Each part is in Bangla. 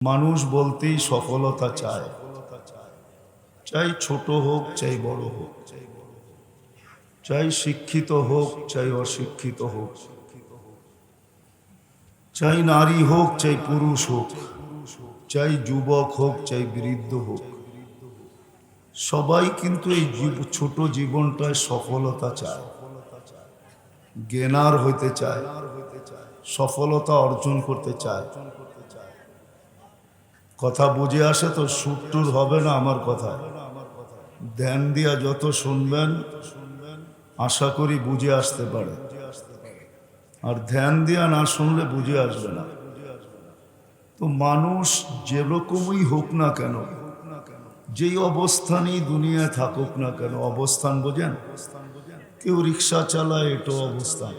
মানুষ বলতেই সফলতা চায়, চাই ছোট হোক চাই বড় হোক, চাই শিক্ষিত হোক চাই অশিক্ষিত হোক, চাই নারী হোক চাই পুরুষ হোক, চাই যুবক হোক চাই বৃদ্ধ হোক, সবাই কিন্তু এই ছোট জীবনটায় সফলতা চায়, জ্ঞানার হইতে চায়, সফলতা অর্জন করতে চায়। কথা বুঝে আসে তো? সুরটুর হবে না আমার কথায়। ধ্যান দিয়া যত শুনবেন আশা করি বুঝে আসতে পারে, আর ধ্যান দিয়া না শুনলে বুঝে আসবে না। তো মানুষ যেরকমই হোক না কেন, যেই অবস্থানেই দুনিয়ায় থাকুক না কেন, অবস্থান বোঝেন? কেউ রিক্সা চালায়, এটাও অবস্থান।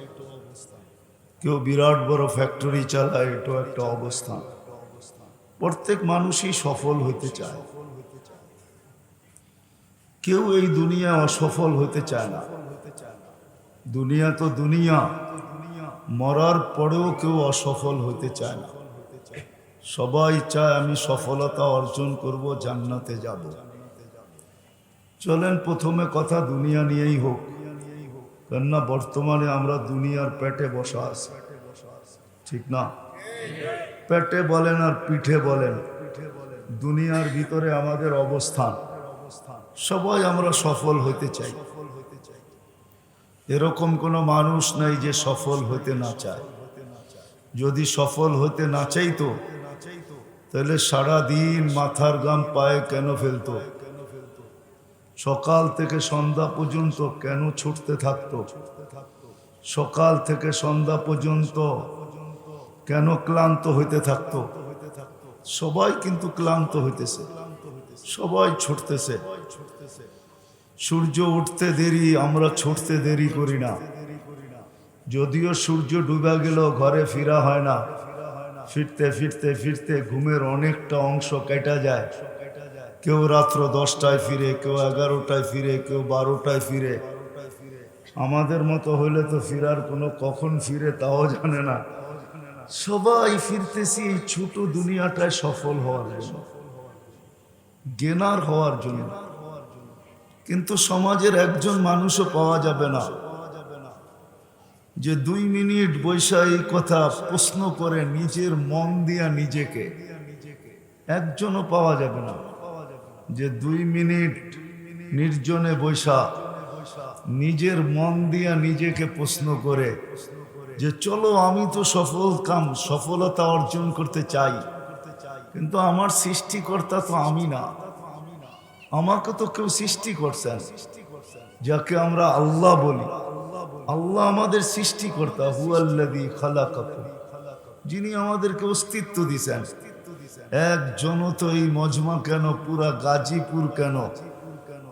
কেউ বিরাট বড় ফ্যাক্টরি চালায়, এটাও একটা অবস্থান। প্রত্যেক মানুষই সফল হইতে চায়, কেউ এই দুনিয়া অসফল হইতে চায় না। দুনিয়া তো দুনিয়া, মরার পরেও কেউ অসফল হইতে চায় না। সবাই চায় আমি সফলতা অর্জন করব, জান্নাতে যাব। চলেন প্রথমে কথা দুনিয়া নিয়েই হোক, কেননা বর্তমানে আমরা দুনিয়ার পেটে বসা আছি, ঠিক না? পেটে বলেন আর পিঠে বলেন, দুনিয়ার ভিতরে আমাদের অবস্থান। সবাই আমরা সফল হইতে চাই, এরকম কোনো মানুষ নাই যে সফল হইতে না চায়। যদি সফল হইতে না চাইতো তাহলে সারা দিন মাথার ঘাম পায়ে কেন ফেলতো? সকাল থেকে সন্ধ্যা পর্যন্ত কেন ছুটতে থাকতো? সকাল থেকে সন্ধ্যা পর্যন্ত কেন ক্লান্ত হইতে থাকতো? সবাই কিন্তু ক্লান্ত হইতেছে, সবাই ছুটতেছে। সূর্য উঠতে দেরি, আমরা ছুটতে দেরি করি না। যদিও সূর্য ডুবে গেল ঘরে ফিরা হয় না, ফিরতে ফিরতে ফিরতে ঘুমের অনেকটা অংশ কেটে যায়। কেউ রাত্র 10টায় ফিরে, কেউ 11টায় ফিরে, কেউ 12টায় ফিরে। আমাদের মতো হইলে তো ফিরার কোনো কখন ফিরে তাও জানে না। সবাই ফিরতেছি এই ছোট দুনিয়াটায় সফল হওয়ার জন্য, জ্ঞানার হওয়ার জন্য। কিন্তু সমাজের একজন মানুষও পাওয়া যাবে না যে 2 মিনিট বৈশা এই কথা প্রশ্ন করে নিজের মন দিয়া নিজেকে। একজনও পাওয়া যাবে না যে 2 মিনিট নির্জনে বৈশা নিজের মন দিয়া নিজেকে প্রশ্ন করে যে চলো আমি তো সফলতা অর্জন করতে চাই, কিন্তু আমার সৃষ্টিকর্তা তো আমি না। আমাকে তো কেউ সৃষ্টি করছেন, যাকে আমরা আল্লাহ বলি। আল্লাহ আমাদের সৃষ্টিকর্তা, হুয়াল্লাযী খালাকাকুম, যিনি আমাদেরকে অস্তিত্ব দিয়েছেন। একজনও তো এই মজমা কেন, পুরা গাজীপুর কেন,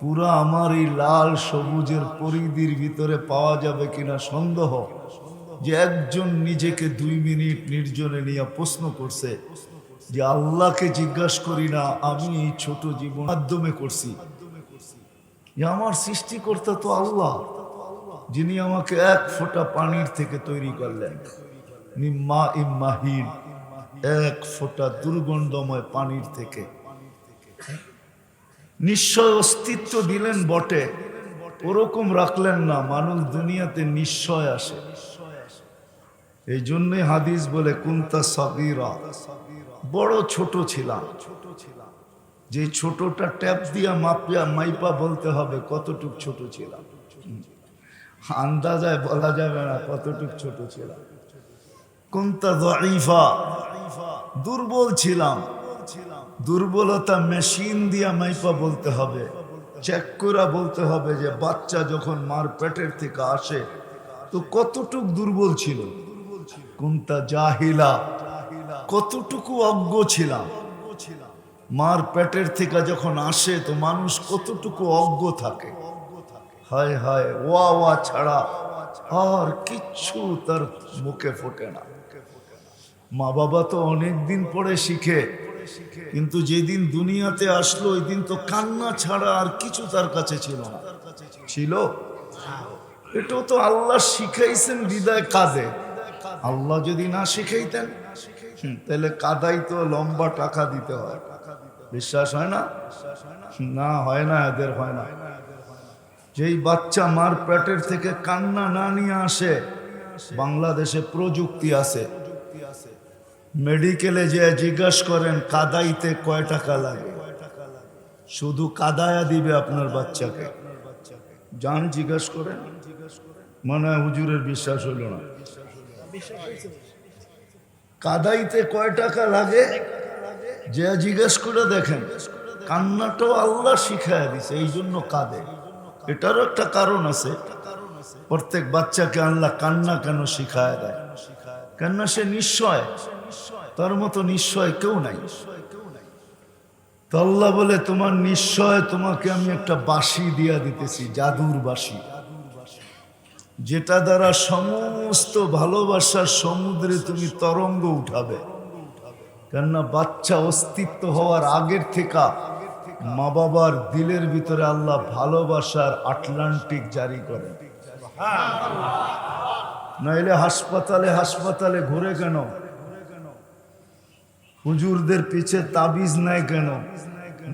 পুরা আমার এই লাল সবুজের পরিধির ভিতরে পাওয়া যাবে কিনা সন্দেহ, যে একজন নিজেকে 2 মিনিট নির্জনে নিয়ে প্রশ্ন করছে যে আল্লাহকে জিজ্ঞাসা করি না আমি এই ছোট জীবন মাধ্যমে করছি, যে আমার সৃষ্টিকর্তা তো আল্লাহ, যিনি আমাকে 1 ফোঁটা পানির থেকে তৈরি করলেন, মিম্মা ইম্মাহিন, 1 ফোঁটা দুর্গন্ধময় পানির থেকে। নিশ্চয় অস্তিত্ব দিলেন বটে, ওরকম রাখলেন না। মানুষ দুনিয়াতে নিশ্চয় আসে। এই জন্যই হাদিস বলে কুনতা সাগীরা, বড় ছোট ছিলাম। যে ছোটটা ট্যাপ দিয়া মাইপা বলতে হবে কতটুক ছোট ছিলাম, আন্দাজায় বলা যাবে না কতটুক ছোট ছিলাম। কুনতা যায়ীফা, দুর্বল ছিলাম। দুর্বলতা মেশিন দিয়া মাইপা বলতে হবে, চেক করে বলতে হবে যে বাচ্চা যখন মার পেটের থেকে আসে তো কতটুক দুর্বল ছিল। কুনতা জাহিলা, কতটুকু অজ্ঞ ছিলাম। মার পেটের থেকে যখন আসে তো মানুষ কতটুকু অজ্ঞ থাকে। হায় হায়, ওয়া ওয়া ছাড়া আর কিচ্ছু তার মুখে ফোটে না। মা বাবা তো অনেক দিন পরে শিখে, কিন্তু যেদিন দুনিয়াতে আসলো ওই দিন তো কান্না ছাড়া আর কিছু তার কাছে ছিল না। ছিল? এটাও তো আল্লাহ শিখাইছেন বিদায় কাঁদে। আল্লাহ যদি না শিখাইতেন তাহলে কাদাই তো লম্বা টাকা দিতে হয়, বিশ্বাস হয় না? না, হয় না, এদের হয় না। যেই বাচ্চা মার পেটের থেকে কান্না না নিয়ে আসে, বাংলাদেশে প্রযুক্তি আছে, মেডিকেলে যে জিজ্ঞাসা করেন কাদাইতে কয় টাকা লাগে, শুধু কাদায়া দিবে আপনার বাচ্চাকে। যান জিজ্ঞাসা করেন, মনে হয় হুজুরের বিশ্বাস হইল না। কাদাইতে কয় টাকা লাগে যে জিজ্ঞেস করে দেখেন। কান্নাটাও আল্লাহ শিখাইয়া দিছে, এই জন্য কাঁদে। এটারও একটা কারণ আছে। প্রত্যেক বাচ্চাকে আল্লাহ কান্না কেন শিখায় দেয়? কেননা সে নিশ্চয়, তার মতো নিশ্চয় কেউ নাই। তো আল্লাহ বলে তোমার নিশ্চয় তোমাকে আমি একটা বাঁশি দিয়া দিতেছি, জাদুর বাঁশি, যেটা দ্বারা সমস্ত ভালোবাসার সমুদ্রে তুমি তরঙ্গ উঠাবে। কেননা বাচ্চা অস্তিত্ব হওয়ার আগের থেকে মা বাবার দিলের ভিতরে আল্লাহ ভালোবাসার আটলান্টিক জারি করেন। নাইলে হাসপাতালে হাসপাতালে ঘুরে কেন? হুজুরদের পিছে তাবিজ নাই কেন?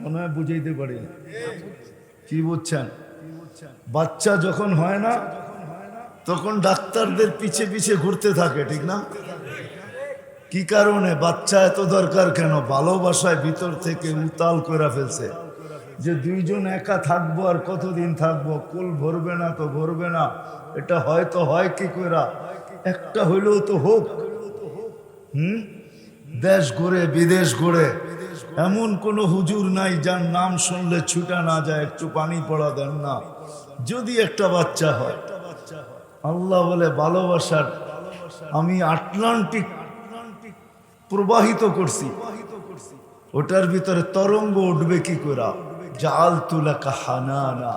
মনে হয় বুঝাইতে পারি না। কি বুঝছেন? বাচ্চা যখন হয় না তখন ডাক্তারদের পিছে পিছে ঘুরতে থাকে, ঠিক না? কি কারণে? বাচ্চা এত দরকার কেন? ভালোবাসায় ভিতর থেকে উতাল করে ফেলছে যে দুইজন একা থাকবো, আর কতদিন থাকবো, কুল ভরবে না তো ভরবে না, এটা হয়তো হয় কি করে, একটা হইলেও তো হোক। দেশ ঘুরে বিদেশ ঘুরে, এমন কোন হুজুর নাই যার নাম শুনলে ছুটা না যায়, একটু পানি পড়া দেন না, যদি একটা বাচ্চা হয়। আল্লাহ বলে ভালোবাসার আমি আটলান্টিক প্রবাহিত করছি, ওটার ভিতরে তরঙ্গ উঠবে কি করে? জাল তুলাকা হানানা,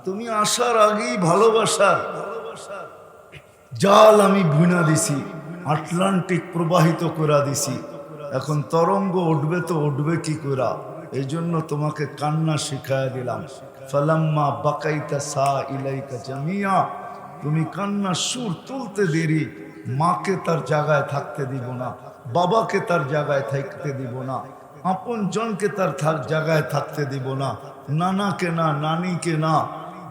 তুমি আসার আগেই ভালোবাসার জাল আমি বুনা দিছি, আটলান্টিক প্রবাহিত করে দিছি। এখন তরঙ্গ উঠবে তো উঠবে কি করে? এই জন্য তোমাকে কান্না শিখায় দিলাম। ফালাম্মা বাকাইতা সা ইলাইকা জামিয়া, তুমি কান্নার সুর তুলতে দেরি, মাকে তার জায়গায় থাকতে দিব না, বাবাকে তার জায়গায় থাকতে দিব না, আপন জনকে তার জায়গায় থাকতে দিব না, নানাকে না, নানিকে না,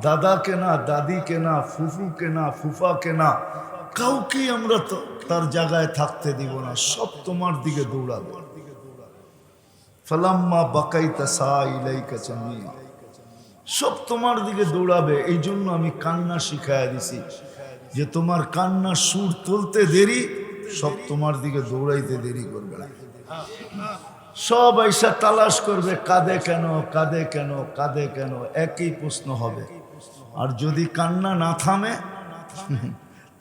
দাদাকে না, দাদিকে না, ফুফুকে না, ফুফাকে না, কাউকে আমরা তো তার জায়গায় থাকতে দিব না, সব তোমার দিকে দৌড়াবে। ফালাম্মা বাকাইতা সা ইলাইকা জামিয়া, সব তোমার দিকে দৌড়াবে। এই জন্য আমি কান্না শিখাইয়া দিছি যে তোমার কান্না সুর তুলতে দেরি, সব তোমার দিকে দৌড়াইতে দেরি করবে না। সব আইসা তালাশ করবে, কাঁদে কেন, কাঁদে কেন, কাঁদে কেন, একই প্রশ্ন হবে। আর যদি কান্না না থামে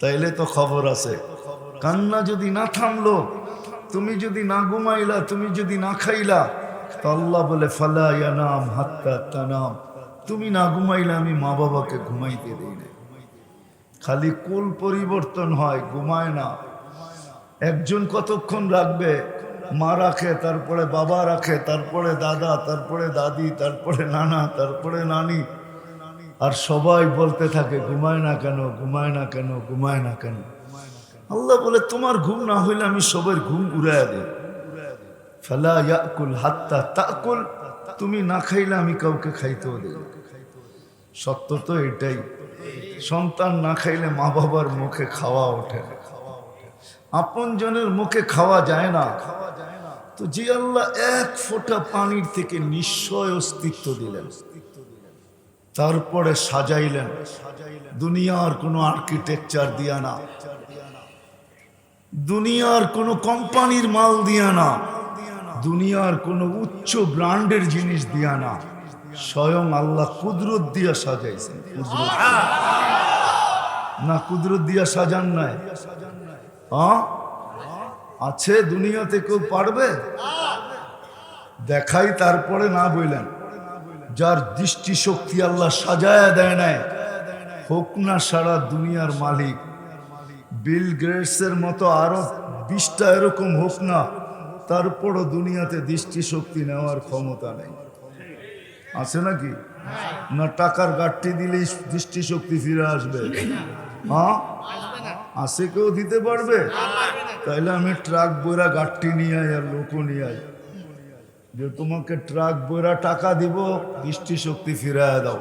তাইলে তো খবর আছে। কান্না যদি না থামলো, তুমি যদি না ঘুমাইলা, তুমি যদি না খাইলা, তো আল্লাহ বলে ফালা ইয়ানাম হাত্তা তানাম, তুমি না ঘুমাইলে আমি মা বাবাকে ঘুমাইতে দেই না। খালি কুল পরিবর্তন হয়, ঘুমায় না। একজন কতক্ষণ রাখবে? মা রাখে, তারপরে বাবা রাখে, তারপরে দাদা, তারপরে দাদি, তারপরে নানা, তারপরে নানি, আর সবাই বলতে থাকে ঘুমায় না কেন, ঘুমায় না কেন, ঘুমায় না কেন। আল্লাহ বলে তোমার ঘুম না হইলে আমি সবার ঘুম উড়াইয়া দিই। ফালা ইয়াকুল হাত্তা তাকুল, তুমি না খাইলে আমি কাউকে খাইতেও দিই। সত্য তো এটাই। সন্তান না খাইলে মা বাবার মুখে খাওয়া ওঠে না, আপন জনের মুখে খাওয়া যায় না। তো যে আল্লাহ এক ফোঁটা পানির থেকে নিশ্চয় অস্তিত্ব দিলেন, তারপরে সাজাইলেন, দুনিয়ার কোনো আর্কিটেকচার দিয়া না, দুনিয়ার কোনো কোম্পানির মাল দিয়া না, দুনিয়ার কোনো উচ্চ ব্র্যান্ডের জিনিস দিয়া না, স্বয়ং আল্লাহ কুদরত দিয়া সাজাইছেন। কুদরত না, কুদরত দিয়া সাজান নাই? আছে দুনিয়াতে কেউ পারবে? দেখাই তারপরে না বললেন। যার দৃষ্টিশক্তি আল্লাহ সাজায়া দেয় নাই, হোক না সারা দুনিয়ার মালিক, বিল গেটসের মতো আরো 20টা এরকম হোক না, তারপরও দুনিয়াতে দৃষ্টিশক্তি নেওয়ার ক্ষমতা নেই। আছে নাকি? না টাকার গাঠটি দিলেই দৃষ্টিশক্তি ফিরে আসবে? হ্যাঁ, আছে কেউ দিতে পারবে? তাইলে আমি ট্রাক বইরা গাড়ি নিয়ে আই আর লোকও নিয়ে আই, যে তোমাকে ট্রাক বইরা টাকা দিব, দৃষ্টিশক্তি ফিরায় দাও,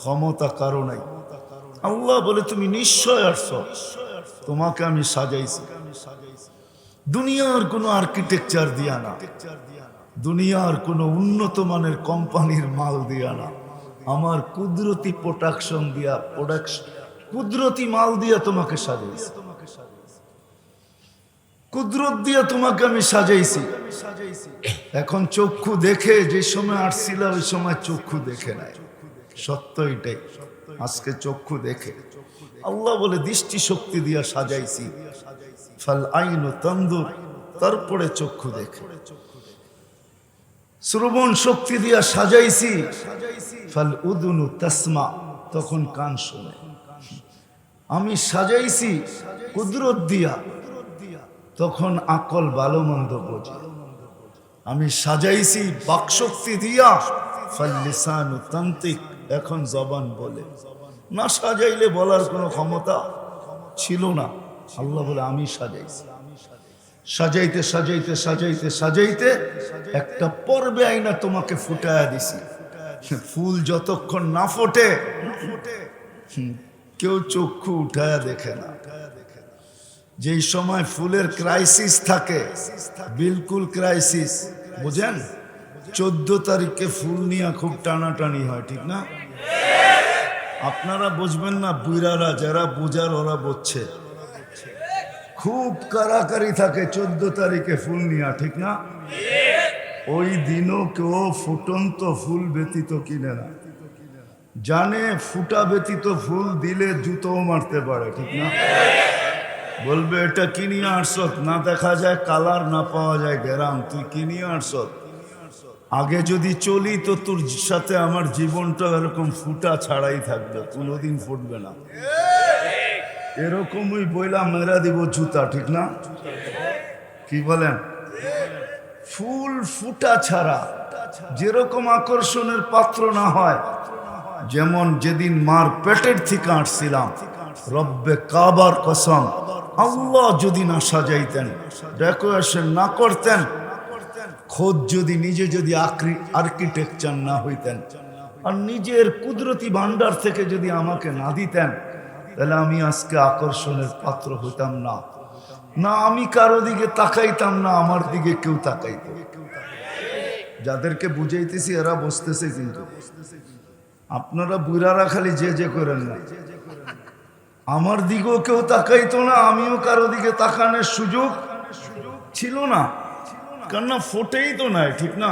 ক্ষমতা কারো নাই। আল্লাহ বলে তুমি নিশ্চয় আসছো, তোমাকে আমি সাজাইছি। দুনিয়ার কোনো আর্কিটেকচার দিয়া না, দুনিয়ার কোনো উন্নত মানের কোম্পানির মাল দিয়া না, আমার কুদরতি প্রোডাকশন দিয়া, কুদরতি মাল দিয়া তোমাকে সাজাইছি, কুদরত দিয়া তোমাকে আমি সাজাইছি। এখন চক্ষু দেখে, যে সময় আসছিল ওই সময় চক্ষু দেখে নাই, সত্য এটাই। আজকে চক্ষু দেখে। আল্লাহ বলে দৃষ্টি শক্তি দিয়া সাজাইছি, ফাল আইনু তানদুর, তারপরে চক্ষু দেখে। শ্রবণ শক্তি দিয়া সাজাইছি, ফাল উদুনু তাসমা, তখন কান শোনে। আমি সাজাইছি কুদরত দিয়া, তখন আকল ভালো মন্দ বোঝে। আমি সাজাইছি বাকশক্তি দিয়া, ফাল লিসানু তান্তিক, এখন জবান বলে। না সাজাইলে বলার কোনো ক্ষমতা ছিল না। আল্লাহ বলে আমি সাজাইছি। সাজাইতে সাজাইতে সাজাইতে সাজাইতে একটা পর্বে আইনা তোমাকে ফুটায়া দিছি। ফুল যতক্ষণ না ফোটে কেউ চক্ষু উঠায়া দেখে না। যেই সময় ফুলের ক্রাইসিস থাকে, বিলকুল ক্রাইসিস, বুঝেন, 14 তারিখে ফুল নিয়ে খুব টানাটানি হয়, ঠিক না? আপনারা বুঝবেন না, বুইরারা যারা বুঝার ওরা বুঝছে, খুব কারাকারি থাকে 14 তারিখে ফুল নিয়া, ঠিক না? ওই দিনও কেউ ফুটন্ত ফুল ব্যতীত কিনে না, জানে ফুটা ব্যতীত ফুল দিলে জুতোও মারতে পারে, ঠিক না? বলবে এটা কিনিয়ে আসত, না দেখা যায় কালার, না পাওয়া যায় গ্যারাম, তুই কিনিয়ে আসত। আগে যদি চলি তো তোর সাথে আমার জীবনটা এরকম ফুটা ছাড়াই থাকবে, কোনোদিন ফুটবে না। এরকমই বইলা মেরা দিব জুতা, ঠিক না? কি বলেন? ফুল ফুটা ছাড়া যেরকম আকর্ষণের পাত্র না হয়, যেমন যেদিন মার পেটের থেকে আসছিলাম, রব্বে কাবার কসম, আল্লাহ যদি না সাজাইতেন, ডেকোরেশন না করতেন, খোদ যদি নিজে যদি আর্কিটেকচার না হইতেন, আর নিজের কুদরতি ভান্ডার থেকে যদি আমাকে না দিতেন, তাহলে আমি আজকে আকর্ষণের পাত্র হইতাম না। না আমি কারো দিকে তাকাইতাম না, আমার দিকে কেউ তাকাইত। যাদেরকে বুঝাইতেছি এরা বসতেছে, কিন্তু আপনারা বুড়ারা খালি যে যে করেন না। আমার দিকেও কেউ তাকাইতো না, আমিও কারো দিকে তাকানোর সুযোগ ছিল না, কেননা ফোটেই তো নাই, ঠিক না?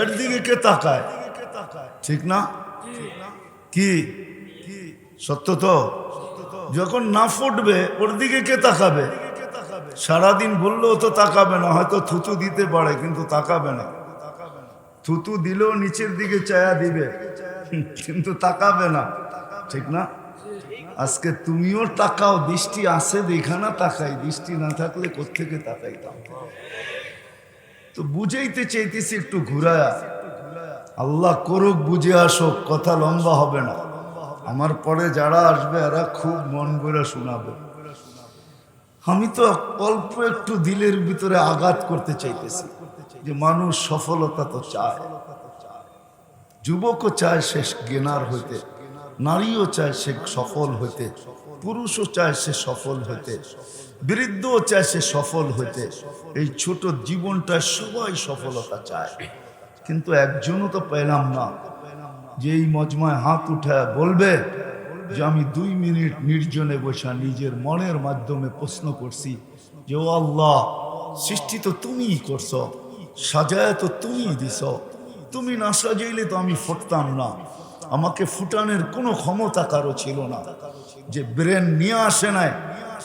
এর দিকে কে তাকায়, ঠিক না? কি সত্য তো? যখন না ফুটবে ওর দিকে কে তাকাবে? সারাদিন বললেও তো তাকাবে না, হয়তো থুতু দিতে পারে কিন্তু তাকাবে না। থুতু দিলেও নিচের দিকে চায়া দিবে, কিন্তু তাকাবে না, ঠিক না? আজকে তুমিও তাকাও, দৃষ্টি আছে দেখা না তাকাই, দৃষ্টি না থাকলে কোত্থেকে তাকাইতাম? তো বুঝাইতে চাইতেছি একটু ঘুরায়া, আল্লাহ করুক, বুঝে আসো, কথা লম্বা হবে না। আমার পরে যারা আসবে এরা খুব মন ভরে শোনাবে। আমি তো অল্প একটু দিলের ভিতরে আঘাত করতে চাইতেছি যে মানুষ সফলতা তো চায়, যুবকও চায় সে জ্ঞানার হইতে, নারীও চায় সে সফল হইতে, পুরুষও চায় সে সফল হইতে, বৃদ্ধও চায় সে সফল হইতে। এই ছোট জীবনটা সবাই সফলতা চায়, কিন্তু একজনও তো পেলাম না যে এই মজমায় হাত উঠায় বলবে যে আমি 2 মিনিট নির্জনে বসা নিজের মনের মাধ্যমে প্রশ্ন করছি যে ও আল্লাহ, সৃষ্টি তো তুমিই করছো, সাজায় তো তুমিই দিছ, তুমি না সাজাইলে তো আমি ফুটতাম না। আমাকে ফুটানোর কোনো ক্ষমতা কারো ছিল না, যে ব্রেন নিয়ে আসে নাই।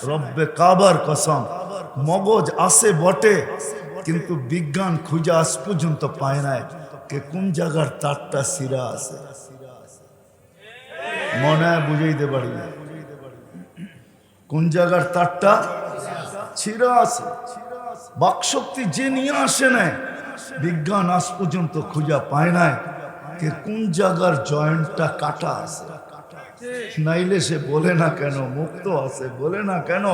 রব্বে কাবার কসম, মগজ আছে বটে, কিন্তু বিজ্ঞান খুঁজে আজ পর্যন্ত পায় নাই কে কোন জায়গার তারটা সিরা আছে। মনে হয় বুঝাইতে পারি না কোন জায়গার তারটা ছিঁড়া আছে। বাকশক্তি যে নিয়ে আসে নাই, বিজ্ঞান আজ পর্যন্ত খুঁজা পায় নাই কে কোন জায়গার জয়েন্টটা কাটা আছে। নাইলে সে বলে না কেন মুক্ত আছে, বলে না কেন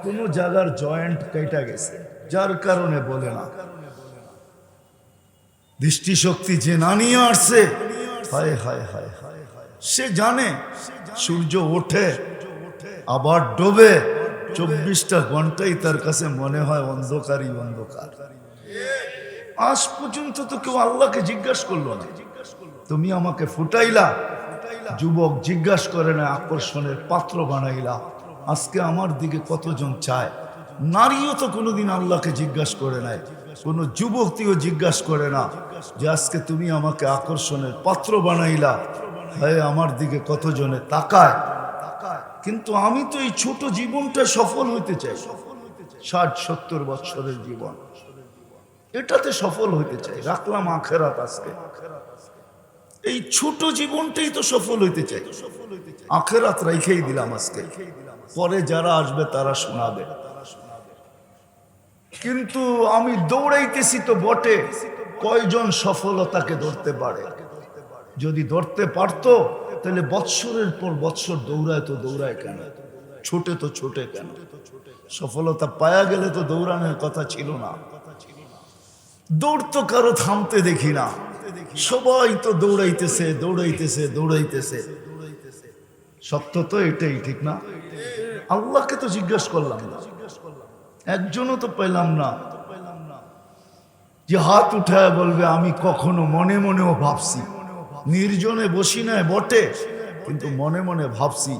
কোনো জায়গার জয়েন্ট কেটে গেছে, যার কারণে বলে না। দৃষ্টিশক্তি যে না নিয়ে আসছে, হায় হায় হায় হায়, সে জানে সূর্য ওঠে আবার ডোবে, 24টা ঘন্টাই তার কাছে মনে হয় অন্ধকারই অন্ধকার। আজ পর্যন্ত তো কেউ আল্লাহকে জিজ্ঞাসা করলো না, তুমি আমাকে ফুটাইলা, যুবক জিজ্ঞাসা করে না, আকর্ষণের পাত্র বানাইলা, আজকে আমার দিকে কতজন চায়। নারীও তো কোনোদিন আল্লাহকে জিজ্ঞাসা করে নাই, কোনো যুবতীও জিজ্ঞাসা করে না যে আজকে তুমি আমাকে আকর্ষণের পাত্র বানাইলা, হ্যাঁ আমার দিকে কতজনে তাকায়। কিন্তু আমি তো এই ছোট জীবনটা সফল হইতে চাই, 60-70 বছরের জীবন, এটাতে সফল হইতে চাই। রাখলাম আখেরাত, আজকে এই ছোট জীবনটাই তো সফল হইতে চাই, আখেরাত রাইখেই দিলাম আজকে, পরে যারা আসবে তারা শোনাবে। কিন্তু আমি দৌড়াইতেছি তো বটে, কয়জন সফলতাকে ধরতে পারে? যদি ধরতে পারতো তাহলে বৎসরের পর বৎসর দৌড়ায় তো দৌড়ায় কেন, ছোটে তো ছোটে কেন? সফলতা পায়া গেলে তো দৌড়ানোর কথা ছিল না। দৌড় তো কারো থামতে দেখি না, সবাই তো দৌড়াইতেছে দৌড়াইতেছে দৌড়াইতেছে। সত্য তো এটাই, ঠিক না? আল্লাহকে তো জিজ্ঞাসা করলাম না, একজনও তো পেলাম না যে হাত উঠায় বলবে আমি কখনো মনে মনেও ভাবছি, নির্জনে বসি নাই বটে, কিন্তু মনে মনে ভাবছি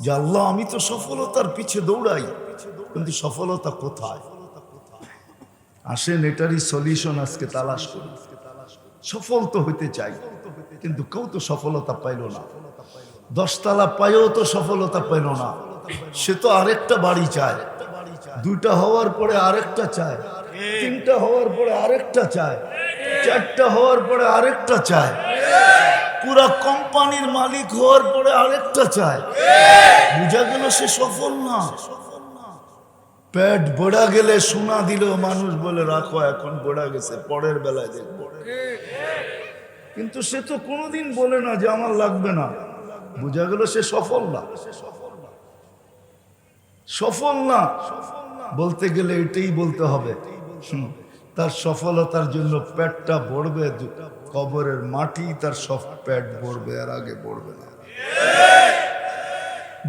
যে আল্লাহ আমি তো সফলতার পিছে দৌড়াই, কিন্তু সফলতা কোথায়? আসেন এটারই সলিউশন আজকে তালাশ করি। সফল তো হইতে চাই, কিন্তু কেউ তো সফলতা পাইল না। 10 তলা পাইও তো সফলতা পাইল না, সে তো আরেকটা বাড়ি চায়, 2টা হওয়ার পরে আরেকটা চায়, 3টা হওয়ার পরে আরেকটা চায়, 4টা হওয়ার পরে আরেকটা চায়, পুরা কোম্পানির মালিক হওয়ার পরে আরেকটা চায়। বুঝা গেল সে সফল না। পেট বড়া গেলে সোনা দিলেও মানুষ বলে রাখো এখন বড়া গেছে, পরের বেলায় দেখবো। কিন্তু সে তো কোনোদিন বলে না যে আমার লাগবে না। বুঝা গেল সে সফল না। সফল না বলতে গেলে এটাই বলতে হবে, তার সফলতার জন্য পেটটা ভরবে, কবরের মাটি তার সব পেট ভরবে, আর আগে ভরবে না।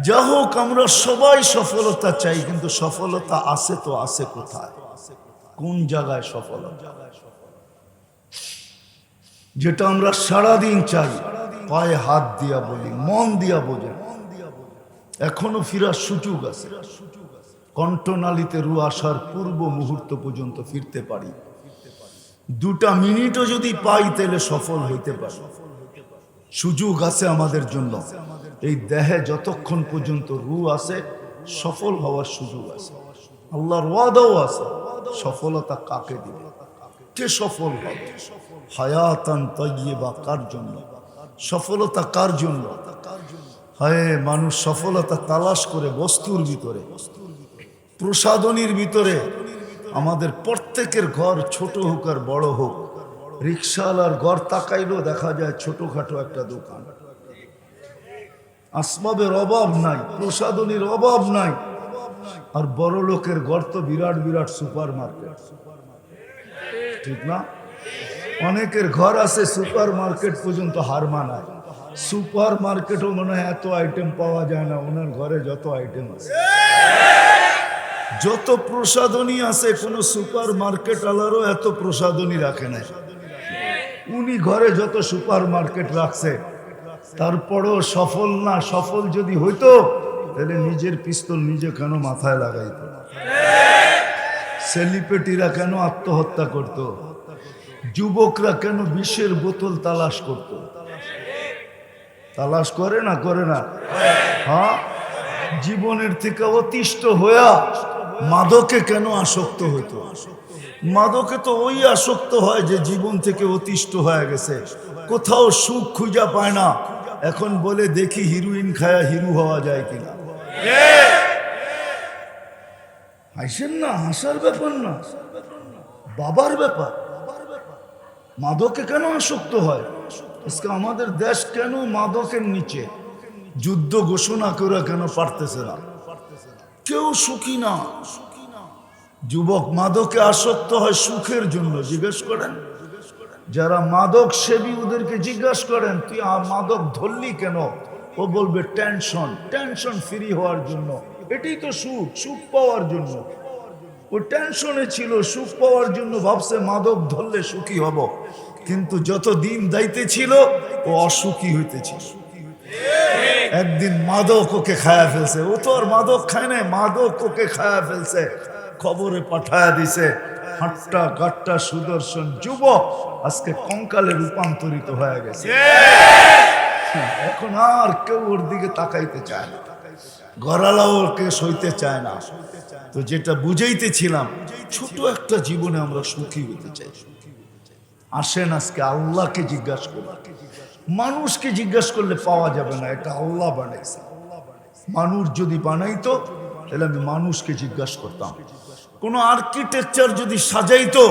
যা হোক, আমরা সবাই সফলতা চাই, কিন্তু সফলতা আছে তো আছে কোথায়, কোন জায়গায় সফলতা? যেটা আমরা সারাদিন চাই, পায়ে হাত দিয়া বলি, মন দিয়া বোঝেন, এখনো ফিরার সুযোগ আছে। কণ্ঠনালীতে রু আসার পূর্ব মুহূর্ত পর্যন্ত ফিরতে পারি। 2টা মিনিটও যদি পাই তাহলে সফল হইতে পারি। সুযোগ আছে আমাদের জন্য। এই দেহে যতক্ষণ পর্যন্ত রু আছে, সফল হওয়ার সুযোগ আছে। আল্লাহর ওয়াদাও আছে। সফলতা কাকে দিবে, কে সফল হবে? হায়াতান তাইয়্যিবা কার জন্য? সফলতা কার জন্য? হায়, মানুষ সফলতা তালাশ করে বস্তুর ভিতরে, প্রসাধনীর ভিতরে। আমাদের প্রত্যেকের ঘর ছোট হোক আর বড় হোক, রিক্সাওয়ালার ঘর তাকাইলেও দেখা যায় ছোটখাটো একটা দোকান। আসবাবের অভাব নাই, প্রসাধনীর অভাব নাই। আর বড় লোকের ঘর তো বিরাট বিরাট সুপার মার্কেট, ঠিক না? অনেকের ঘর আছে সুপার মার্কেট পর্যন্ত হার মানায়। সুপার মার্কেটও মনে হয় এত আইটেম পাওয়া যায় না, ওনার ঘরে যত আইটেম আছে, যত প্রসাধনী আছে, কোন সুপার মার্কেট আলারও এত প্রসাধনী রাখে না। উনি ঘরে যত সুপার মার্কেট রাখছে, তারপরও সফল না। সফল যদি হইতো তাহলে নিজের পিস্তল নিজে কেন মাথায় লাগাইতো? সেলিব্রিটিরা কেন আত্মহত্যা করত? যুবকরা কেন বিষের বোতল তালাশ করত? তালাশ করে না, করে না? হ্যাঁ, জীবনের থেকে অতিষ্ঠ হইয়া মাদকে কেন আসক্ত হইতো? মাদকে তো ওই আসক্ত হয় যে জীবন থেকে অতিষ্ঠ হয়ে গেছে, কোথাও সুখ খুঁজা পায় না। এখন বলে দেখি হিরোইন খায়া হিরো হওয়া যায় কিনা। হাসেন না, হাসার ব্যাপার না, বাবার ব্যাপার। মাদকে কেন আসক্ত হয়? আজকে আমাদের দেশ কেন মাদকের নিচে? যুদ্ধ ঘোষণা করে কেন পারতেছে না? কেউ সুখী না। যুবক মাদকে আসক্ত হয় সুখের জন্য। জিজ্ঞেস করেন যারা মাদক সেবী ওদেরকে জিজ্ঞাসা করেন তুই মাদক ধরলি কেন? ও বলবে টেনশন, টেনশন ফ্রি হওয়ার জন্য। এটাই তো সুখ, সুখ পাওয়ার জন্য। ও টেনশনে ছিল, সুখ পাওয়ার জন্য ভাবছে মাদক ধরলে সুখী হব, কিন্তু যত দিন যাইতে ছিল ও অসুখী হইতেছিল। একদিন মাদক ওকে খায়া ফেলছে। ও তো আর মাদক খায় না, মাদক ওকে খায়া ফেলছে, খবরে পাঠায়া দিছে। হাট্টা গাট্টা সুদর্শন যুবক আজকে কঙ্কালে রূপান্তরিত হয়ে গেছে। এখন আর কেউ ওর দিকে তাকাইতে চায় না, গড়ালাও ওকে সইতে চায় না। তো যেটা বুঝাইতেছিলাম, ছোট একটা জীবনে আমরা সুখী হতে চাই। আসেন আজকে আল্লাহকে জিজ্ঞাসা করি। মানুষকে জিজ্ঞাসা করলে পাওয়া যাবে না, এটা আল্লাহ বানাইছে। মানুষ যদি বানাইতো তাহলে আমি মানুষকে জিজ্ঞাসা করতাম। কোন আর্কিটেকচার যদি সাজাইতো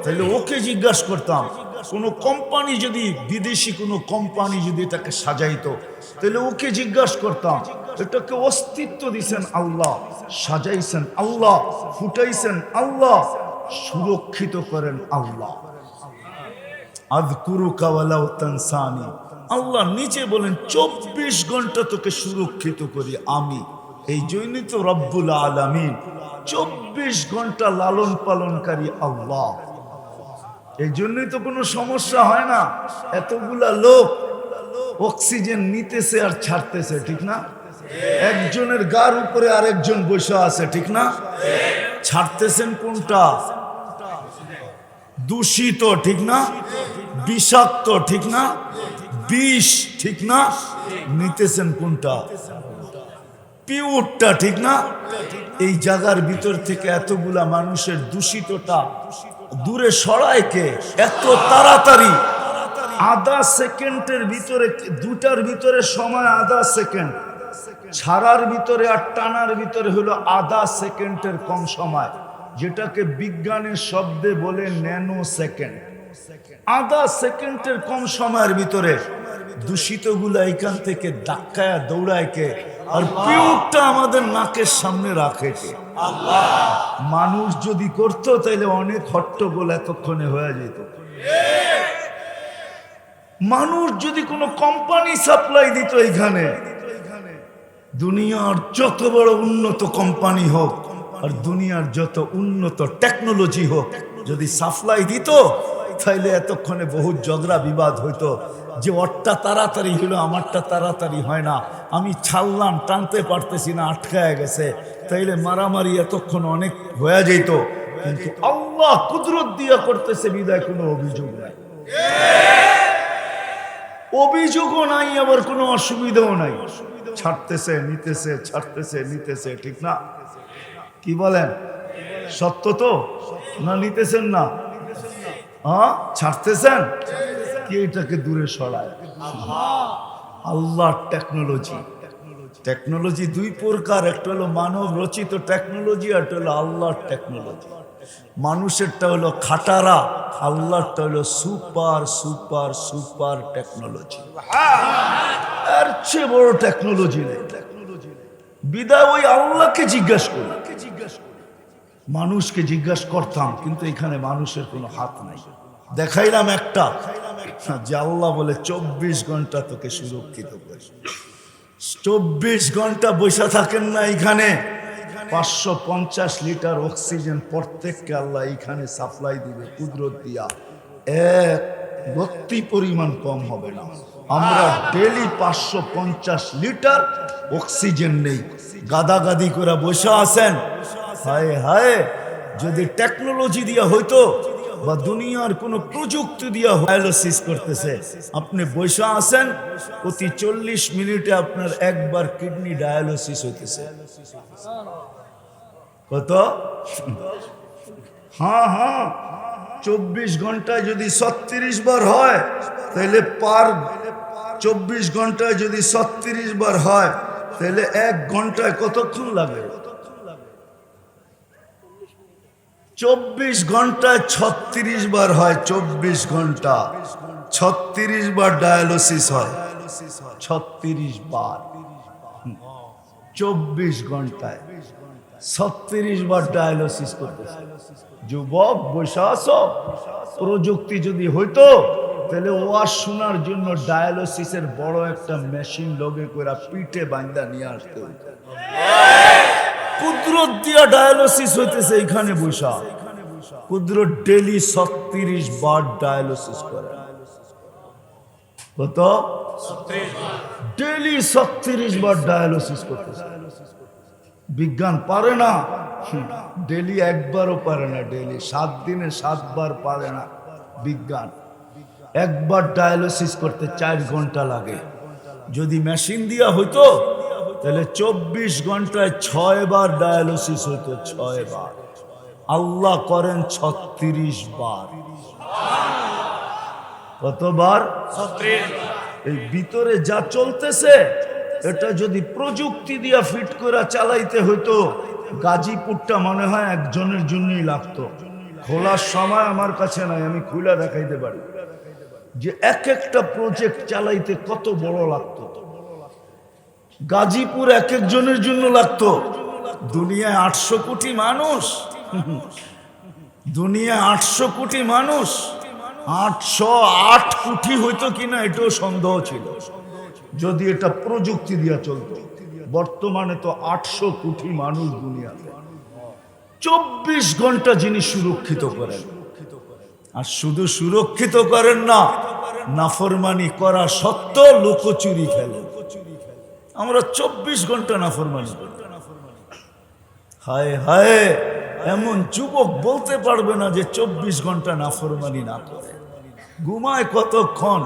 তাহলে ওকে জিজ্ঞাসা করতাম। কোন কোম্পানি যদি, বিদেশি কোন কোম্পানি যদি এটাকে সাজাইতো তাহলে ওকে জিজ্ঞাসা করতাম। এটাকে অস্তিত্ব দিছেন আল্লাহ, সাজাইছেন আল্লাহ, ফুটাইছেন আল্লাহ, সুরক্ষিত করেন আল্লাহ। আযকুরুকা ওয়ালাউ তানসানি, আল্লাহ নিচে বলেন 24 ঘন্টা তোকে সুরক্ষিত করি আমি। এই জন্যই তো রব্বুল আলামিন, 24 ঘন্টা লালন পালনকারী আল্লাহ। এই জন্যই তো কোনো সমস্যা হয় না। এতগুলা লোক অক্সিজেন নিতেছে আর ছাড়তেছে, ঠিক না? একজনের গার উপরে আরেকজন বসে আছে, ঠিক না? ছাড়তেছেন কোনটা? দূষিত, ঠিক না? বিষাক্ত, ঠিক না? বিষ, ঠিক না? নিতেছেন কোনটা? পিওরটা, ঠিক না? এই জায়গার ভিতর থেকে এতগুলা মানুষের দূষিতটা দূরে সরায় কে? এত তাড়াতাড়ি আধা সেকেন্ডের ভিতরে, দুটার ভিতরে সময় আধা সেকেন্ড, ছাড়ার ভিতরে আর টানার ভিতরে হলো আধা সেকেন্ডের কম সময়, যেটাকে বিজ্ঞানের শব্দে বলে ন্যানো সেকেন্ড। আধা সেকেন্ডের কম সময়ের ভিতরে দূষিতগুলা এখান থেকে ধাক্কায় দৌড়ায় কে? আর পিওরটা আমাদের নাকের সামনে রাখে কে? মানুষ যদি করতো তাহলে অনেক হট্টগোল এতক্ষণে হয়ে যেত। মানুষ যদি কোনো কোম্পানি সাপ্লাই দিত এখানে, দুনিয়ার যত বড় উন্নত কোম্পানি হোক আর দুনিয়ার যত উন্নত টেকনোলজি হোক, যদি সাপ্লাই দিত তাইলে এতক্ষণে বহু ঝগড়া বিবাদ হইতো, যে ওরটা তাড়াতাড়ি হলো আমারটা তাড়াতাড়ি হয় না, আমি ছাড়লাম টানতে পারতেছি না, আটকায় গেছে, তাইলে মারামারি এতক্ষণ অনেক হয়ে যেত। কিন্তু আল্লাহ কুদরত দিয়া করতেছে বিদায় কোনো অভিযোগ নাই, অভিযোগও নাই, আবার কোনো অসুবিধাও নাই। ছাড়তেছে নিতেছে, ছাড়তেছে নিতেছে, ঠিক না? কি বলেন? সত্য তো না? নিতেছেন না? হ্যাঁ, ছাড়তেছেন কি? এটাকে দূরে সরায় আল্লাহ। টেকনোলজি, টেকনোলজি দুই প্রকার, একটা হলো মানব রচিত টেকনোলজি, আর একটা হলো আল্লাহর টেকনোলজি। মানুষেরটা হলো খাটারা, আল্লাহরটা হলো সুপার সুপার সুপার টেকনোলজি। এর চেয়ে বড় টেকনোলজি নেই। বিদায় ওই আল্লাহকে জিজ্ঞাসা করি, মানুষকে জিজ্ঞাসা করতাম, কিন্তু এখানে মানুষের কোনো হাত নাই। দেখাইলাম একটা, যে আল্লাহ বলে 24 ঘন্টা তোকে সুরক্ষিত করে। 24 ঘন্টা বসে থাকেন না এখানে। 550 লিটার অক্সিজেন প্রত্যেককে আল্লাহ এখানে সাপ্লাই দিবে কুদরত দিয়া, এক ব্যক্তি পরিমাণ কম হবে না। আমরা ডেলি 550 লিটার অক্সিজেন নেই, গাদাগাদি করে বসে আছেন। হায় হায়, যদি টেকনোলজি দিয়া হইতো বা দুনিয়ার কোনো প্রযুক্তি দিয়া ডায়ালিসিস করতেছে, আপনি বসে আছেন, প্রতি 40 মিনিটে আপনার একবার কিডনি ডায়ালিসিস হইতেছে। কত? হ্যাঁ হ্যাঁ, 24 ঘন্টায় যদি 36 বার হয় তাহলে পার 24 ঘন্টায় যদি 36 বার হয় তাহলে 1 ঘন্টায় কতক্ষণ লাগে? 24 ঘন্টায় 36 বার হয়, 24 ঘন্টা 36 বার ডায়ালিসিস হয়, 36 বার 24 ঘন্টায়। 36 বার ডায়ালিসিস করতেছে। যুবক বসে আছো, প্রযুক্তি যদি হইতো তাহলে ওয়াজ শোনার জন্য ডায়ালিসিসের বড় একটা মেশিন লগে করে পিঠে বান্ধা নিয়ে আসতে হইতো। কুদরত দিয়া ডায়ালিসিস হইতেছে এখানে বসা। কুদরত ডেলি 36 বার ডায়ালিসিস করে। কত? ডেলি 36 বার ডায়ালিসিস করতেছে। বিজ্ঞান পারে না, ডেলি একবারও পারে না, ডেলি 7 দিনে 7 বার পারে না বিজ্ঞান। একবার ডায়ালিসিস করতে 4 ঘন্টা লাগে। যদি মেশিন দিয়া হইতো তাহলে 24 ঘন্টায় 6 বার ডায়ালিসিস হইতো, 6 বার। আল্লাহ করেন 36 বার। কতবার? 36। এই ভিতরে যা চলতেছে এটা যদি প্রযুক্তি দিয়া ফিট করে চালাইতে হইতো, গাজীপুরটা মনে হয় একজনের জন্যই লাগতো। খোলার সময় আমার কাছে নাই, আমি খুলে দেখাইতে পারি যে এক একটা প্রজেক্ট চালাইতে কত বড় লাগতো। গাজীপুর এক একজনের জন্য লাগতো। দুনিয়ায় 800 কোটি মানুষ, দুনিয়ায় 800 কোটি মানুষ, 808 কোটি হইতো কিনা এটাও সন্দেহ ছিল যদি এটা প্রযুক্তি দিয়া চলতো। বর্তমানে তো 800 কোটি মানুষ দুনিয়াতে। 24 ঘন্টা যিনি সুরক্ষিত করেন, আর শুধু সুরক্ষিত করেন না, নাফরমানি করা সত্ত্বেও লুকোচুরি খেলেন। আমরা 24 ঘন্টা নাফরমানি করি। হায় হায়, এমন যুবক বলতে পারবে না যে 24 ঘন্টা নাফরমানি না করে। ঘুমায় কতক্ষণ?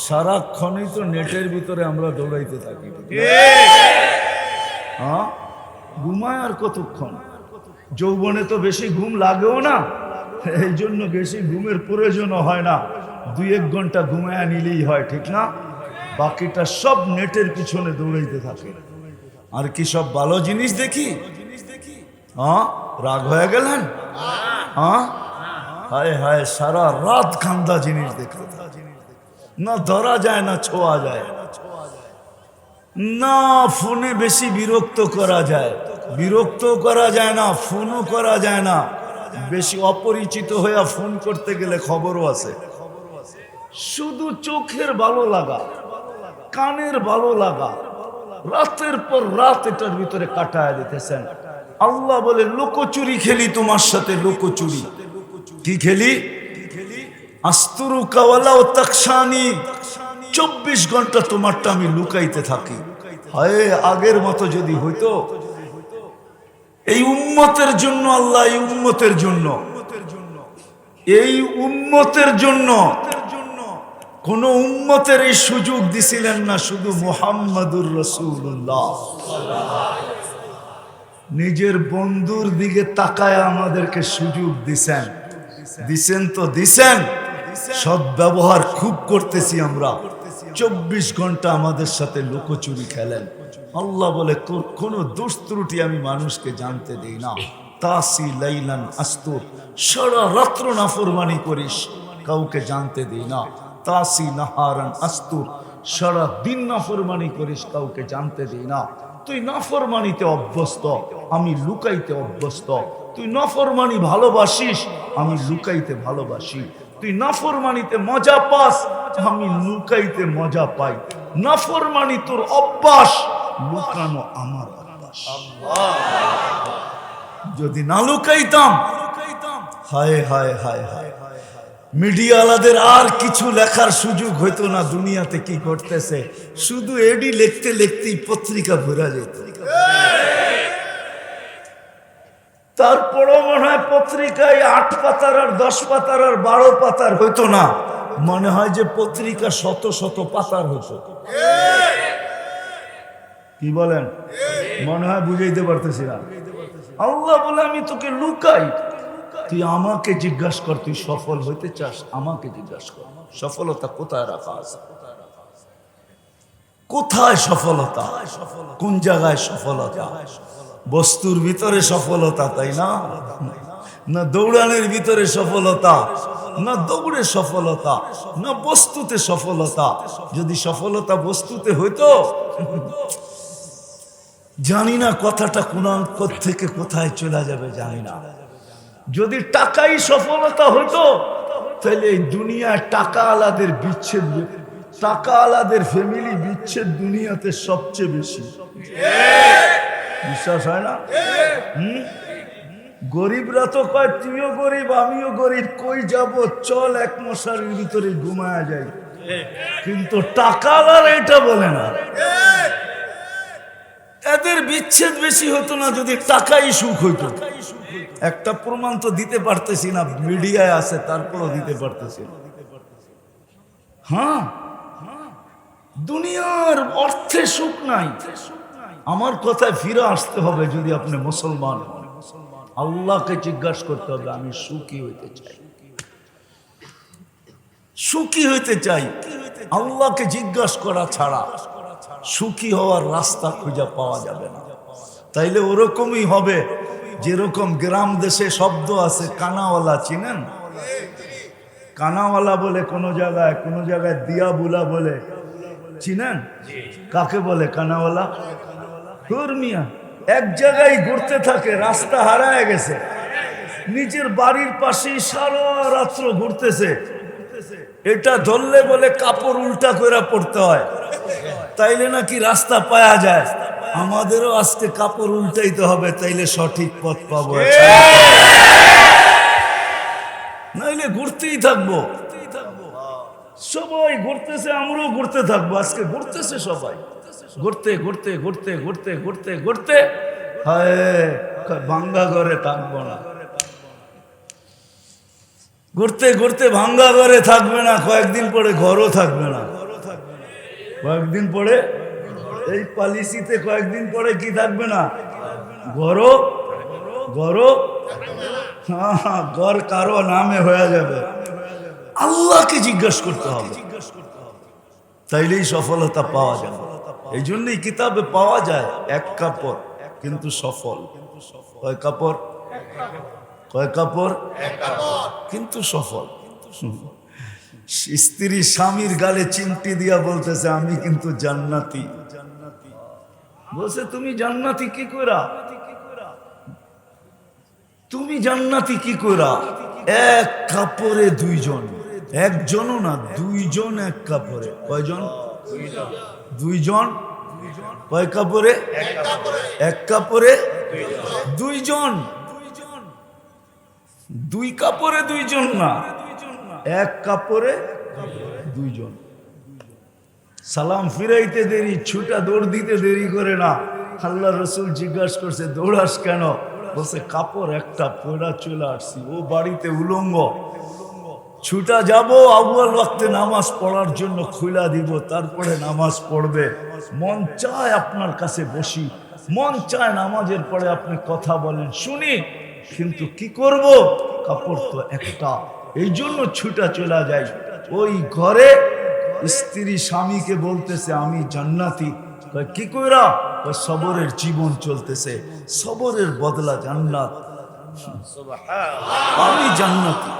সারাক্ষণই তো নেটের ভিতরে আমরা দৌড়াইতে থাকি। হ্যাঁ, ঘুমায় আর কতক্ষণ? যৌবনে তো বেশি ঘুম লাগেও না, এই জন্য বেশি ঘুমের প্রয়োজনও হয় না। 2-1 ঘন্টা ঘুমায় নিলেই হয়, ঠিক না? বাকিটা সব নেটের পিছনে দৌড়াইতে থাকে। আর কি সব ভালো জিনিস দেখি? হ্যাঁ, রাগ হয়ে গেলেন? হ্যাঁ, হায় হায়, সারা রাত কান্দা জিনিস দেখতে থাকে। না ধরা যায় না ছোঁয়া যায় না। ফোনে বেশি বিরক্ত করা যায়, বিরক্ত করা যায় না, ফোনও করা যায় না। বেশি অপরিচিত হয়ে ফোন করতে গেলে খবরও আছে। শুধু চোখের ভালো লাগা, কানের ভালো লাগা, রাতের পর রাত এটার ভিতরে কাটায় দিতেছেন। আল্লাহ বলে লুকোচুরি খেলি তোমার সাথে, লুকোচুরি। কি খেলি? আস্তুরুকা ওয়ালাউ তাকশানি। 24 ঘন্টা তোমারটা আমি লুকাইতে থাকি। হায়, আগের মতো যদি হইতো। এই উম্মতের জন্য আল্লাহ, এই উম্মতের জন্য, এই উম্মতের জন্য কোন উম্মতের এই সুযোগ দিছিলেন না, শুধু মুহাম্মাদুর রাসূলুল্লাহ। নিজের বন্ধুর দিকে তাকায় আমাদেরকে সুযোগ দিছেন। দিছেন তো দিছেন, সদ্ব্যবহার খুব করতেছি আমরা। 24 ঘন্টা আমাদের সাথে লুকোচুরি খেলেন। আল্লাহ বলে কোনো দোষ ত্রুটি আমি মানুষকে জানতে দেই না। তাসি লাইলান আস্তুর, সারা রাত্র নাফরমানি করিস, কাউকে জানতে দেই না। তাসি নাহারান আস্তুর, সারা দিন নাফরমানি করিস, কাউকে জানতে দেই না। তুই নাফরমানিতে অভ্যস্ত, আমি লুকাইতে অভ্যস্ত। তুই নাফরমানি ভালোবাসিস, আমি লুকাইতে ভালোবাসি। তুই নাফরমানিতে মজা পাস, আমি লুকাইতে মজা পাই। নাফরমানি তোর অভ্যাস, লুকানো আমার অভ্যাস। যদি না লুকাইতাম, হায় হায় হায় হায়, মিডিয়াওয়ালাদের আর কিছু লেখার সুযোগ হইতো না দুনিয়াতে কি করতেছে। শুধু এডি লিখতে লিখতেই পত্রিকা ভরা যেত। তারপরও মনে হয় পত্রিকায় 8 পাতার আর 10 পাতার আর 12 পাতার হইতো না, মনে হয় যে পত্রিকা শত শত পাতার হতো। কি বলেন? মনে হয় বুঝাইতে পারতেছি না। আল্লাহ বলে আমি তোকে লুকাই, তুই আমাকে জিজ্ঞাসা কর, তুই সফল হইতে চাস, আমাকে জিজ্ঞাসা কর। সফলতা কোথায় রাখা আছে? কোথায় সফলতা? কোন জায়গায় সফলতা? বস্তুর ভিতরে সফলতা, তাই না? না দৌড়ানোর ভিতরে সফলতা, না দৌড়ে সফলতা, না বস্তুতে সফলতা। যদি সফলতা বস্তুতে হইতো জানি না কথাটা কোন থেকে কোথায় চলে যাবে জানি না। যদি টাকাই সফলতা হতো তাহলে এই দুনিয়ায় টাকা আলাদের বিচ্ছেদ, টাকা আলাদের ফ্যামিলি বিচ্ছেদ দুনিয়াতে সবচেয়ে বেশি। বিশ্বাস হয় না? গরিবরা তো কয় তুইও গরিব আমিও গরিব, কই যাব, চল এক মশারির ভিতরে ঘুমায়া যাই। কিন্তু টাকা আলার এটা বলে না। এদের বিচ্ছেদ বেশি হতো না যদি টাকাই সুখ হইতো। একটা প্রমাণ তো দিতে পারতেছি না, মিডিয়ায় আছে তারপরও দিতে পারতেছি না। হ্যাঁ, দুনিয়ার অর্থে সুখ নাই। আমার কথায় ফিরে আসতে হবে। যদি আপনি মুসলমান হন, আল্লাহকে জিজ্ঞাসা করতে হবে আমি সুখী হইতে চাই, সুখী হইতে চাই। আল্লাহকে জিজ্ঞাসা করা ছাড়া সুখী হওয়ার রাস্তা খুঁজে পাওয়া যাবে না। তাইলে ওরকমই হবে যেরকম গ্রাম দেশে শব্দ আছে কানাওয়ালা, চিনেন? কানাওয়ালা বলে কোনো জায়গায় দিয়া বুলা বলে, চিনেন? কাকে বলে কানাওয়ালা? মিয়া এক জায়গায় ঘুরতে থাকে, রাস্তা হারায় গেছে, নিজের বাড়ির পাশেই সারা রাত্র ঘুরতেছে। এটা ধরলে বলে কাপড় উল্টা করে পড়তে হয়, তাইলে নাকি রাস্তা পাওয়া যায়। আমাদেরও আজকে কাপড় উল্টাইতে হবে, তাইলে সঠিক পথ পাবো, নাইলে ঘুরতেই থাকবো। সবাই ঘুরতেছে, আমরাও ঘুরতে থাকবো। আজকে ঘুরতেছে সবাই, ঘুরতে ঘুরতে ঘুরতে ঘুরতে ঘুরতে ঘুরতে হায় ভাঙ্গা ঘরে থাকবো না। ঘুরতে ঘুরতে ভাঙ্গা ঘরে থাকবে না, কয়েকদিন পরে ঘরও থাকবে না। কয়েকদিন পরে এই পলিসিতে কয়েকদিন পরে কি থাকবে না? ঘরও ঘর কারো নামে হয়ে যাবে। আল্লাহকে জিজ্ঞাসা করতে হবে, তাইলেই সফলতা পাওয়া যাবে। এই জন্যই কিতাবে পাওয়া যায় এক কাপড় কিন্তু সফল। কয় কাপড়? কয় কাপড়? কিন্তু সফল। স্ত্রী স্বামীর গালে চিমটি দিয়া বলতেছে আমি কিন্তু জান্নাতি। বলছে তুমি জান্নাতি কি কইরা? তুমি জান্নাতি কি কইরা? এক কাপড়ে দুইজন, একজনও না দুইজন এক কাপড়ে। কয়জন? দুইজন। কয় কাপড়ে? এক কাপড়ে দুইজন। দুই কাপড়ে দুইজন না, এক কাপড়ে দুইজন। সালাম ফিরাইতে দেরি, ছুটা দৌড় দিতে দেরি করে না। আল্লাহ রসুল জিজ্ঞাসা করছে দৌড়াস কেন? বলছে কাপড় একটা পয়লা চলে আসছি, ও বাড়িতে উলঙ্গ, ছুটা যাব আউয়াল ওয়াক্তে নামাজ পড়ার জন্য খুলা দিব, তারপরে নামাজ পড়বে। মন চায় আপনার কাছে বসি, মন চায় নামাজের পরে আপনি কথা বলেন শুনি, কিন্তু কি করব, কাপড় তো একটা, এই জন্য ছুটা চলে যায়। ওই ঘরে স্ত্রী স্বামীকে বলতেছে আমি জান্নাতি। কি কইরা? সবরের জীবন চলতেছে, সবরের বদলা জান্নাত। আমি জান্নাতি।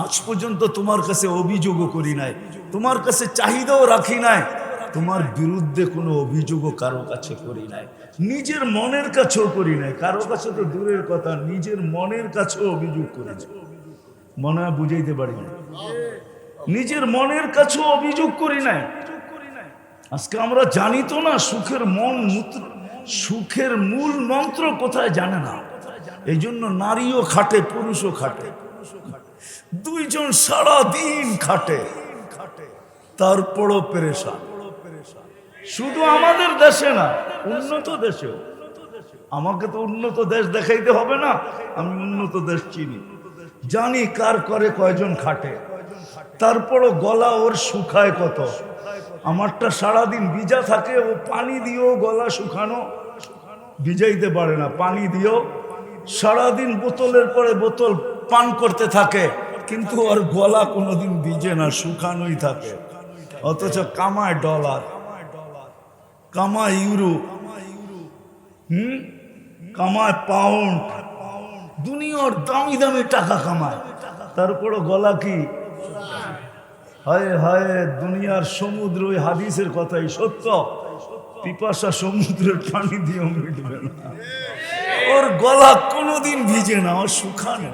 আজ পর্যন্ত তোমার কাছে অভিযোগও করি নাই, তোমার কাছে চাহিদাও রাখি নাই, তোমার বিরুদ্ধে কোনো অভিযোগও কারো কাছে করি নাই, নিজের মনের কাছেও করি নাই। কারো কাছে তো দূরের কথা, নিজের মনের কাছেও অভিযোগ করি নাই। মনে হয় বুঝাইতে পারি না, নিজের মনের কাছেও অভিযোগ করি নাই। আজকে আমরা জানি তো না সুখের সুখের মূল মন্ত্র কোথায় জানে না। এই জন্য নারীও খাটে, পুরুষও খাটে, দুইজন সারা দিন খাটে, তারপরও পেরেশান। শুধু আমাদের দেশে না, উন্নত দেশেও। আমাকে তো উন্নত দেশ দেখাইতে হবে না, আমি উন্নত দেশ চিনি, জানি কার করে কয়জন খাটে। তারপরও গলা ওর শুকায় কত। আমারটা সারাদিন ভিজা থাকে, ও পানি দিয়েও গলা শুকানো, ভিজাইতে পারে না, পানি দিয়েও সারাদিন বোতলের পরে বোতল পান করতে থাকে, কিন্তু ওর গলা কোনোদিন ভিজে না, শুকানোই থাকে। অথচ কামায় ডলার, কামায় ইউরো, কামায় পাউন্ড, দুনিয়ার দামি দামি টাকা কামায়, তারপরও গলা কি? হায় হায়, দুনিয়ার সমুদ্র ওই হাদিসের কথাই সত্য, পিপাসা সমুদ্রের পানি দিয়ে মিটবে না। ওর গলা কোনোদিন ভিজে না, ওর শুকানো।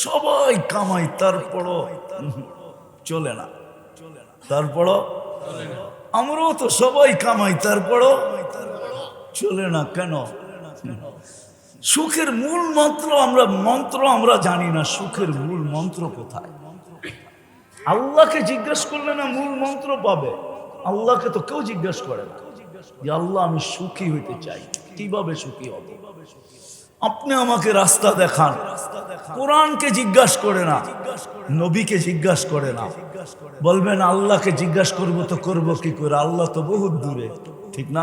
সবাই কামাই, তারপরও চলে না। তারপরও আমরাও তো সবাই কামাই, তারপরও চলে না কেন? সুখের মূল মন্ত্র আমরা জানি না। সুখের মূল মন্ত্র কোথায়? আল্লাহকে জিজ্ঞেস করলে না মূল মন্ত্র পাবে। আল্লাহকে তো কেউ জিজ্ঞেস করে না যে আল্লাহ আমি সুখী হইতে চাই, কিভাবে সুখী হব? আপনি আমাকে রাস্তা দেখান। কোরআনকে জিজ্ঞাসা করে না, নবীকে জিজ্ঞাসা করে না। বলবেন আল্লাহকে জিজ্ঞাসা করবো তো করবো কি করে? আল্লাহ তো বহুত দূরে, ঠিক না?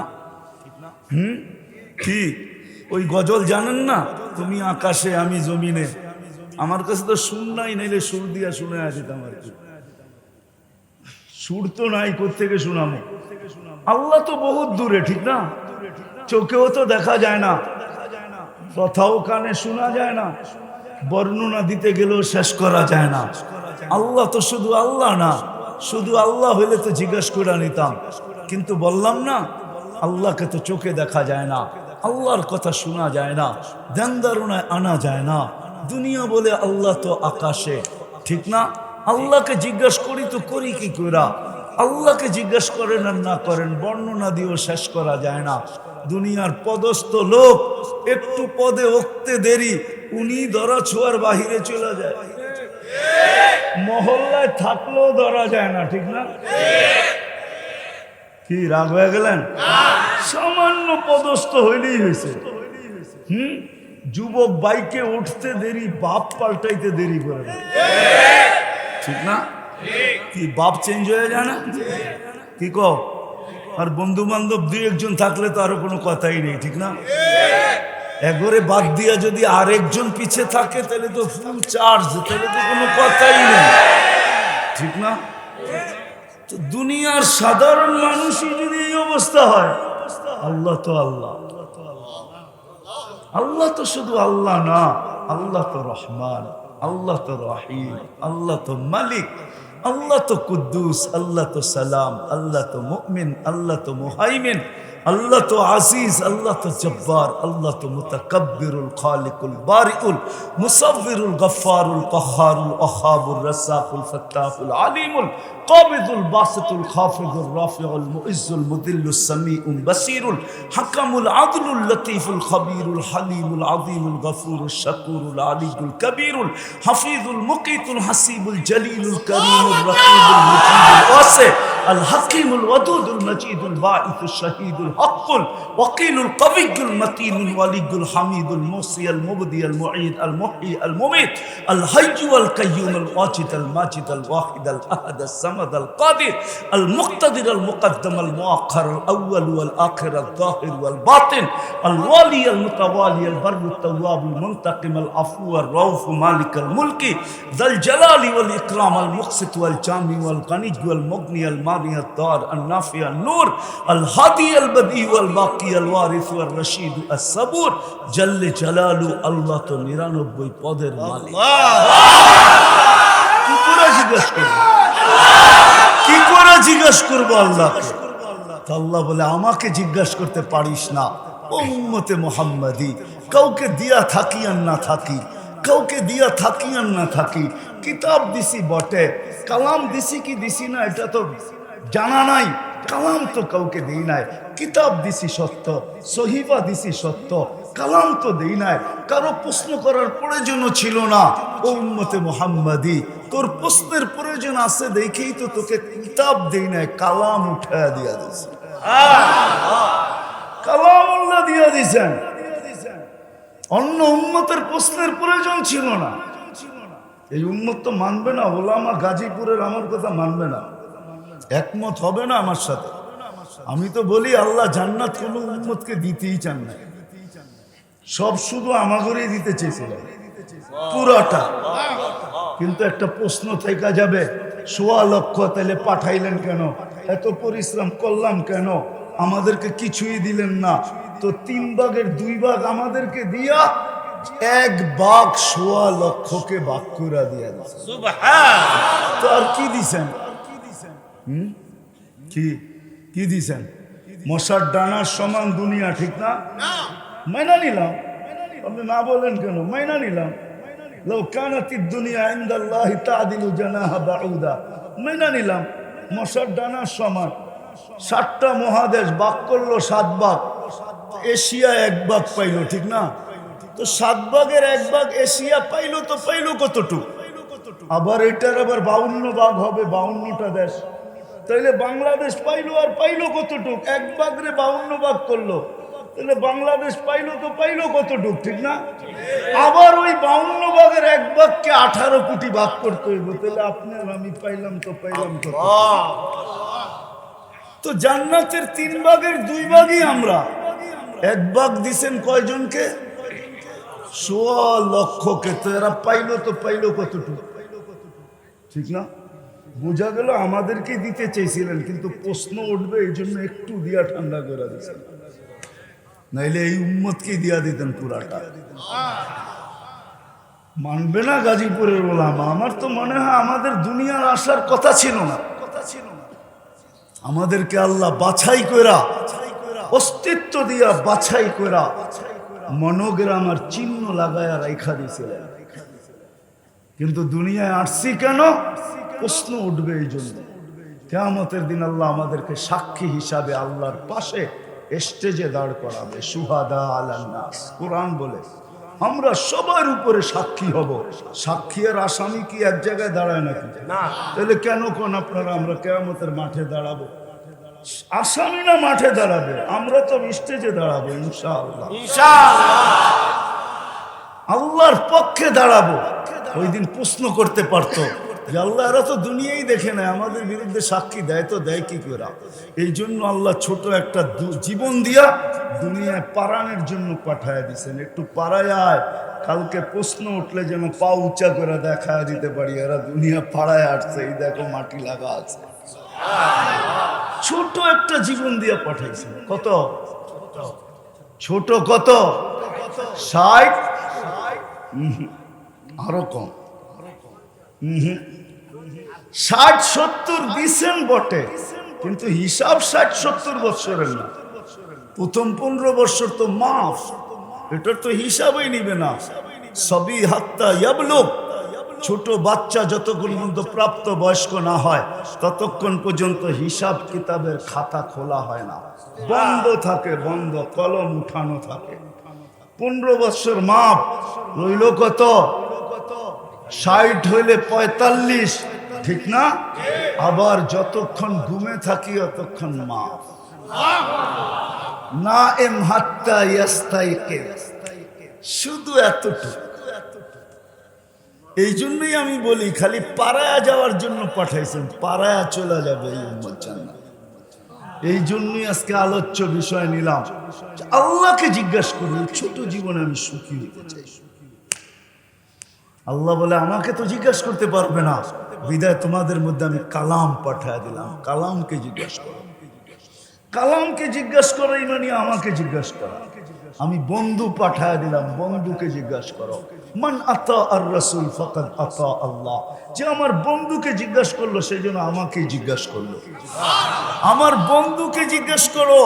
কি ওই গজল জানেন না, তুমি আকাশে আমি জমিনে? আমার কাছে তো সুর নাই, নাইলে সুর দিয়া শুনে দিতাম আর কি। সুর তো নাই, কোত্থেকে শুনামো? আল্লাহ তো বহুত দূরে, ঠিক না? চোখেও তো দেখা যায় না, কথাও কানে শোনা যায় না, বর্ণনা দিতে গেলেও শেষ করা যায় না। আল্লাহ তো শুধু আল্লাহ না, শুধু আল্লাহ হইলে তো জিজ্ঞাসা করে নিতাম, কিন্তু বললাম না আল্লাহকে তো চোখে দেখা যায় না, আল্লাহর কথা শোনা যায় না, ধ্যান ধারণায় আনা যায় না। দুনিয়া বলে আল্লাহ তো আকাশে, ঠিক না? আল্লাহকে জিজ্ঞাসা করি তো করি কি কইরা? আল্লাহকে জিজ্ঞাসা করেন আর না করেন, বর্ণনা দিয়েও শেষ করা যায় না। দুনিয়ার পদস্থ লোক একটু পদে উঠতে দেরি, উনি ধরা ছোঁয়ার বাহিরে চলে যায়। মহল্লায় থাকলেও ধরা যায় না, ঠিক না? কি রাগ হয়ে গেলেন? সামান্য পদস্থ হইলেই হয়েছে। যুবক বাইকে উঠতে দেরি, বাপ পাল্টাইতে দেরি করে না, ঠিক না? কি বাপ চেঞ্জ হয়ে যায় না? কি কও? আর বন্ধু বান্ধব দুই একজন থাকলে তো আরো কোনো কথাই নেই, ঠিক না? একবারে বাদ দিয়া যদি আরেকজন পিছে থাকে তাহলে তো ফুল চার্জ, তাহলে তো কোনো কথাই নেই, ঠিক না? তো দুনিয়ার সাধারণ মানুষই যদি এই অবস্থা হয়, আল্লাহ তো আল্লাহ। আল্লাহ তো শুধু আল্লাহ না, আল্লাহ তো রহমান, আল্লাহ তো রহিম, আল্লাহ তো মালিক, আল্লাহ তো কুদ্দুস, আল্লাহ তো সালাম, আল্লাহ তো মুমিন, আল্লাহ তো মুহাইমিন, আল্লাহ তো আজিজ, আল্লাহ তো জব্বার, আল্লাহ তো মুতাকাব্বিরুল খালিকুল বারিউল মুসাব্বিরুল গফফারুল কহ্হারুল ওয়াহাবুর রাসাকুল ফাত্তাহুল আলিমুল কাবিদুল বাসিতুল খাফিদুর রাফিউল মুইজ্জুল মুদিল্লুস সামিউল বাসিরুল হাকামুল আদলুল লতীফুল খবীরুল হালিমুল আযীমুল গফুরুশ শাকুরুল আলিয়ুল কবীরুল হাফিজুল মুকিতুল হাসিবুল জলিলুল করিমুর রকিবুল মুজিবুল ওয়াসি আল হাকিমুল ওয়াদুদুল মজিদুল বাঈসুশ শাহীদুল হক্কুল ওয়াকিলুল কবিয়্যুল মতিনুল ওয়ালিয়ুল হামিদুল মুসিয়াল মুবদিয়াল মুঈদ আল মুহয়ি আল মুমীত আল হাইয়্যু আল কাইয়্যুম আল ওয়াজিদ আল মাজিদ আল ওয়াহিদ আল আহাদ আস সামাদ আল কাদির আল মুক্তাদির আল মুকদ্দম আল মুআক্খার আল আউয়াল ওয়াল আখির আল যাহির ওয়াল বাতিন আল ওয়ালি আল মুতাওয়ালি আল বাররু তাওয়াব আল মুনতাকিম আল আফু আর রাউফ মালিক আল মুলকি যাল জালালি ওয়াল ইকরাম আল মুকসিত ওয়াল জামি ওয়াল গনিজ ওয়াল মুগনি আল মানি আল দার আল নাফি আল নূর আল হাদি আল বদি ওয়াল বাকি আল ওয়ারিস ওয়াল রশিদ আস সাবুর জাল্লে জালালু। আল্লাহ তো 99 পদের মালিক। কি করে জিজ্ঞেস করব? কি করে জিজ্ঞেস করব আল্লাহকে? আল্লাহ বলে আমাকে জিজ্ঞেস করতে পারিস না, উম্মতে মুহাম্মাদি। কাউকে দিয়া থাকি আর না থাকি, কাউকে দিয়া থাকি আর না থাকি, কিতাব দিছি বটে, কালাম দিছি কি দিছি না এটা তো জানা নাই, কালাম তো কাউকে দেই নাই। কিতাব দিছি সত্য, সহিফা দিছি সত্য, কালাম তো দেই নাই। কারো প্রশ্ন করার প্রয়োজন ছিল না। ও উম্মতে মুহাম্মাদি, তোর প্রশ্নের প্রয়োজন আছে দেখেই তো তোকে কিতাব দেই নাই, কালাম উঠায়া দিয়া দিছি। কালামুল্লাহ দিয়া দিছেন। অন্য উম্মতের প্রশ্নের প্রয়োজন ছিল না। এই উম্মত তো মানবে না, ওলামা গাজীপুরের আমার কথা মানবে না, একমত হবে না আমার সাথে। আমি তো বলি আল্লাহ জান্নাত কোনো উম্মতকে দিতেই চান না, সব শুধু আমাগরেই দিতে চেয়েছিলেন পুরাটা। কিন্তু একটা প্রশ্ন থেকে যাবে, ১.৫ লক্ষ তাহলে পাঠাইলেন কেন? এত পরিশ্রম করলাম কেন? আমাদেরকে কিছুই দিলেন না। তো 3 ভাগের 2 ভাগ আমাদেরকে দিয়া এক বাঘ ১৬ লক্ষকে বাঘ করে দিয়া দিয়েছে। তো আর কি দিছেন? কি কি দিছেন? মশার ডানার সমান দুনিয়া, ঠিক না? মাইনা নিলাম। আপনি না বলেন কেন? মাইনা নিলাম। লাউ কানাতিদ দুনিয়া ইনদাল্লাহি তা'দিলু জানাহা বাউদা, মাইনা নিলাম। মশার ডানার সমান। ৭টা মহাদেশ ভাগ করলো ৭ ভাগ, এশিয়া ১ ভাগ পাইলো, ঠিক না? তো ৭ ভাগের ১ ভাগ এশিয়া পাইলো, তো পাইলো কতটুকু? আবার এটার আবার ৫২ ভাগ হবে, ৫২টা দেশ। তাইলে বাংলাদেশ পাইলো, আর পাইলো কতটুক? ১ ভাগরে ৫২ ভাগ করলো, তাহলে বাংলাদেশ পাইলো, তো পাইলো কতটুক, ঠিক না? আবার ওই ৫২ ভাগের ১ ভাগকে ১৮ কোটি ভাগ করতে হইব, তাহলে আপনি আর আমি পাইলাম, তো পাইলাম কত? তো জান্নাতের ৩ ভাগের ২ ভাগই আমরা। ১ ভাগ দিছেন কয়জনকে? ১৬ লক্ষকে। তো এরা পাইলো, তো পাইলো কতটুকু, ঠিক না? বোঝা গেল আমাদেরকে দিতে চেয়েছিলেন, কিন্তু প্রশ্ন উঠবে এই জন্য একটু দিয়া ঠান্ডা করে দিচ্ছেন, নাইলে এই উম্মতকে দিয়া দিতেন পুরাটা। মানবে না গাজীপুরের ওলামা। আমার তো মনে হয় আমাদের দুনিয়ার আসার কথা ছিল না। আমাদেরকে আল্লাহ বাছাই কইরা, অস্তিত্ব দিয়া বাছাই কইরা মনোগ্রাম আর চিহ্ন লাগায়া রাইখা দিয়েছিলেন। কিন্তু দুনিয়ায় আসছি কেন? প্রশ্ন উঠবে এই জন্য। কিয়ামতের দিন আল্লাহ আমাদেরকে সাক্ষী হিসাবে আল্লাহর পাশে স্টেজে দাঁড় করাবে। সুহাদা আলান নাস, কোরআন বলে আমরা সবার উপরে সাক্ষী হব। সাক্ষী আর আসামি কি এক জায়গায় দাঁড়ায় নাকি? না। তাহলে কেন কোন আপনারা আমরা কিয়ামতের মাঠে দাঁড়াবো? আসামি না মাঠে দাঁড়াবে? আমরা তো স্টেজে দাঁড়াবো ইনশাআল্লাহ। আল্লাহর পক্ষে দাঁড়াবো। ওই দিন প্রশ্ন করতে পারতো যে আল্লাহ, এরা তো দুনিয়াই দেখে না, আমাদের বিরুদ্ধে সাক্ষী দেয়, তো দেয় কি করে? এই জন্য আল্লাহ ছোট একটা জীবন দিয়া দুনিয়ায় পারানের জন্য পাঠায় দিছেন। একটু পাড়ায় আয়, কালকে প্রশ্ন উঠলে যেন পা উঁচা করে দেখা দিতে পারি এরা দুনিয়া পাড়ায় আসছে, এই দেখো মাটি লাগা আছে। ছোট একটা জীবন দিয়া পাঠাইছেন। কত ছোট? কত? ৬০? আরো কম। ৬০-৭০ দিছেন বটে, কিন্তু হিসাব ৬০-৭০ বৎসরের না। প্রথম ১৫ বৎসর তো মাফ, এটার তো হিসাবই নিবে না। সবই হাত্তা ইয়াবলুগ, ছোট বাচ্চা যতক্ষণ পর্যন্ত প্রাপ্ত বয়স্ক না হয় ততক্ষণ পর্যন্ত হিসাব কিতাবের খাতা খোলা হয় না, বন্ধ থাকে, বন্ধ, কলম উঠানো থাকে। ১৫ বৎসর মাপ রইল কত? ৬০ হইলে ৪৫, ঠিক না? আবার যতক্ষণ ঘুমে থাকি ততক্ষণ মাপ। না এম হাত্তা ইয়াস্তাইকিজ, শুধু এতটুকু। এই জন্যই আমি বলি খালি পাড়ায়া যাওয়ার জন্য পাঠাইছেন, পাড়ায়া চলে যাবে এই উম্মত জান্নাত। এই জন্যই আজকে আলোচ্য বিষয় নিলাম। আল্লাহকে জিজ্ঞাসা করি, ছোট জীবনে আমি সুখী হতে চাই। আল্লাহ বলে আমাকে তো জিজ্ঞাসা করতে পারবে না, বিদায় তোমাদের মধ্যে আমি কালাম পাঠায় দিলাম। কালামকে জিজ্ঞাসা করো। কালামকে জিজ্ঞাসা করো মানে আমাকে জিজ্ঞাসা করো। আমি বন্ধু পাঠায় দিলাম, বন্ধুকে জিজ্ঞাসা করো। মান আতা আর রাসূল ফাকাদ আতা আল্লাহ। যে আমার বন্ধুকে জিজ্ঞাসা করলো সেই জন্য আমাকে জিজ্ঞাসা করলো। আমার বন্ধুকে জিজ্ঞাসা করো।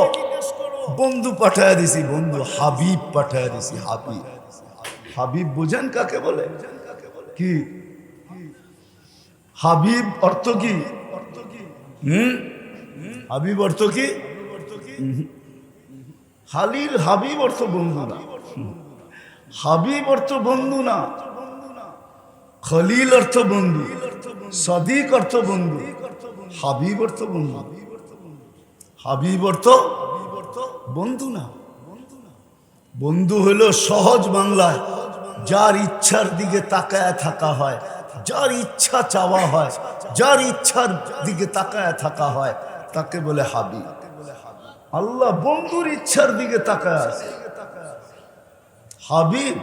বন্ধু পাঠায় দিছি, বন্ধু হাবিব পাঠায় দিছি। হাবিব, হাবিব বোঝেন কাকে বলে? কি হাবিব অর্থ কি? হাবিব অর্থ কি? খালিল হাবিব অর্থ বন্ধু না। হাবিব অর্থ বন্ধু না। খলিল অর্থ বন্ধু, সাদিক অর্থ বন্ধু, হাবিব অর্থ বন্ধু। হাবিব অর্থ বন্ধু না। বন্ধু হলো সহজ বাংলায় যার ইচ্ছার দিকে তাকায় থাকা হয়, যার ইচ্ছা চাওয়া হয়, যার ইচ্ছার দিকে তাকায় থাকা হয়, তাকে বলে হাবিব। আল্লাহ বন্ধুর ইচ্ছার দিকে তাকায় আছে। হাবিব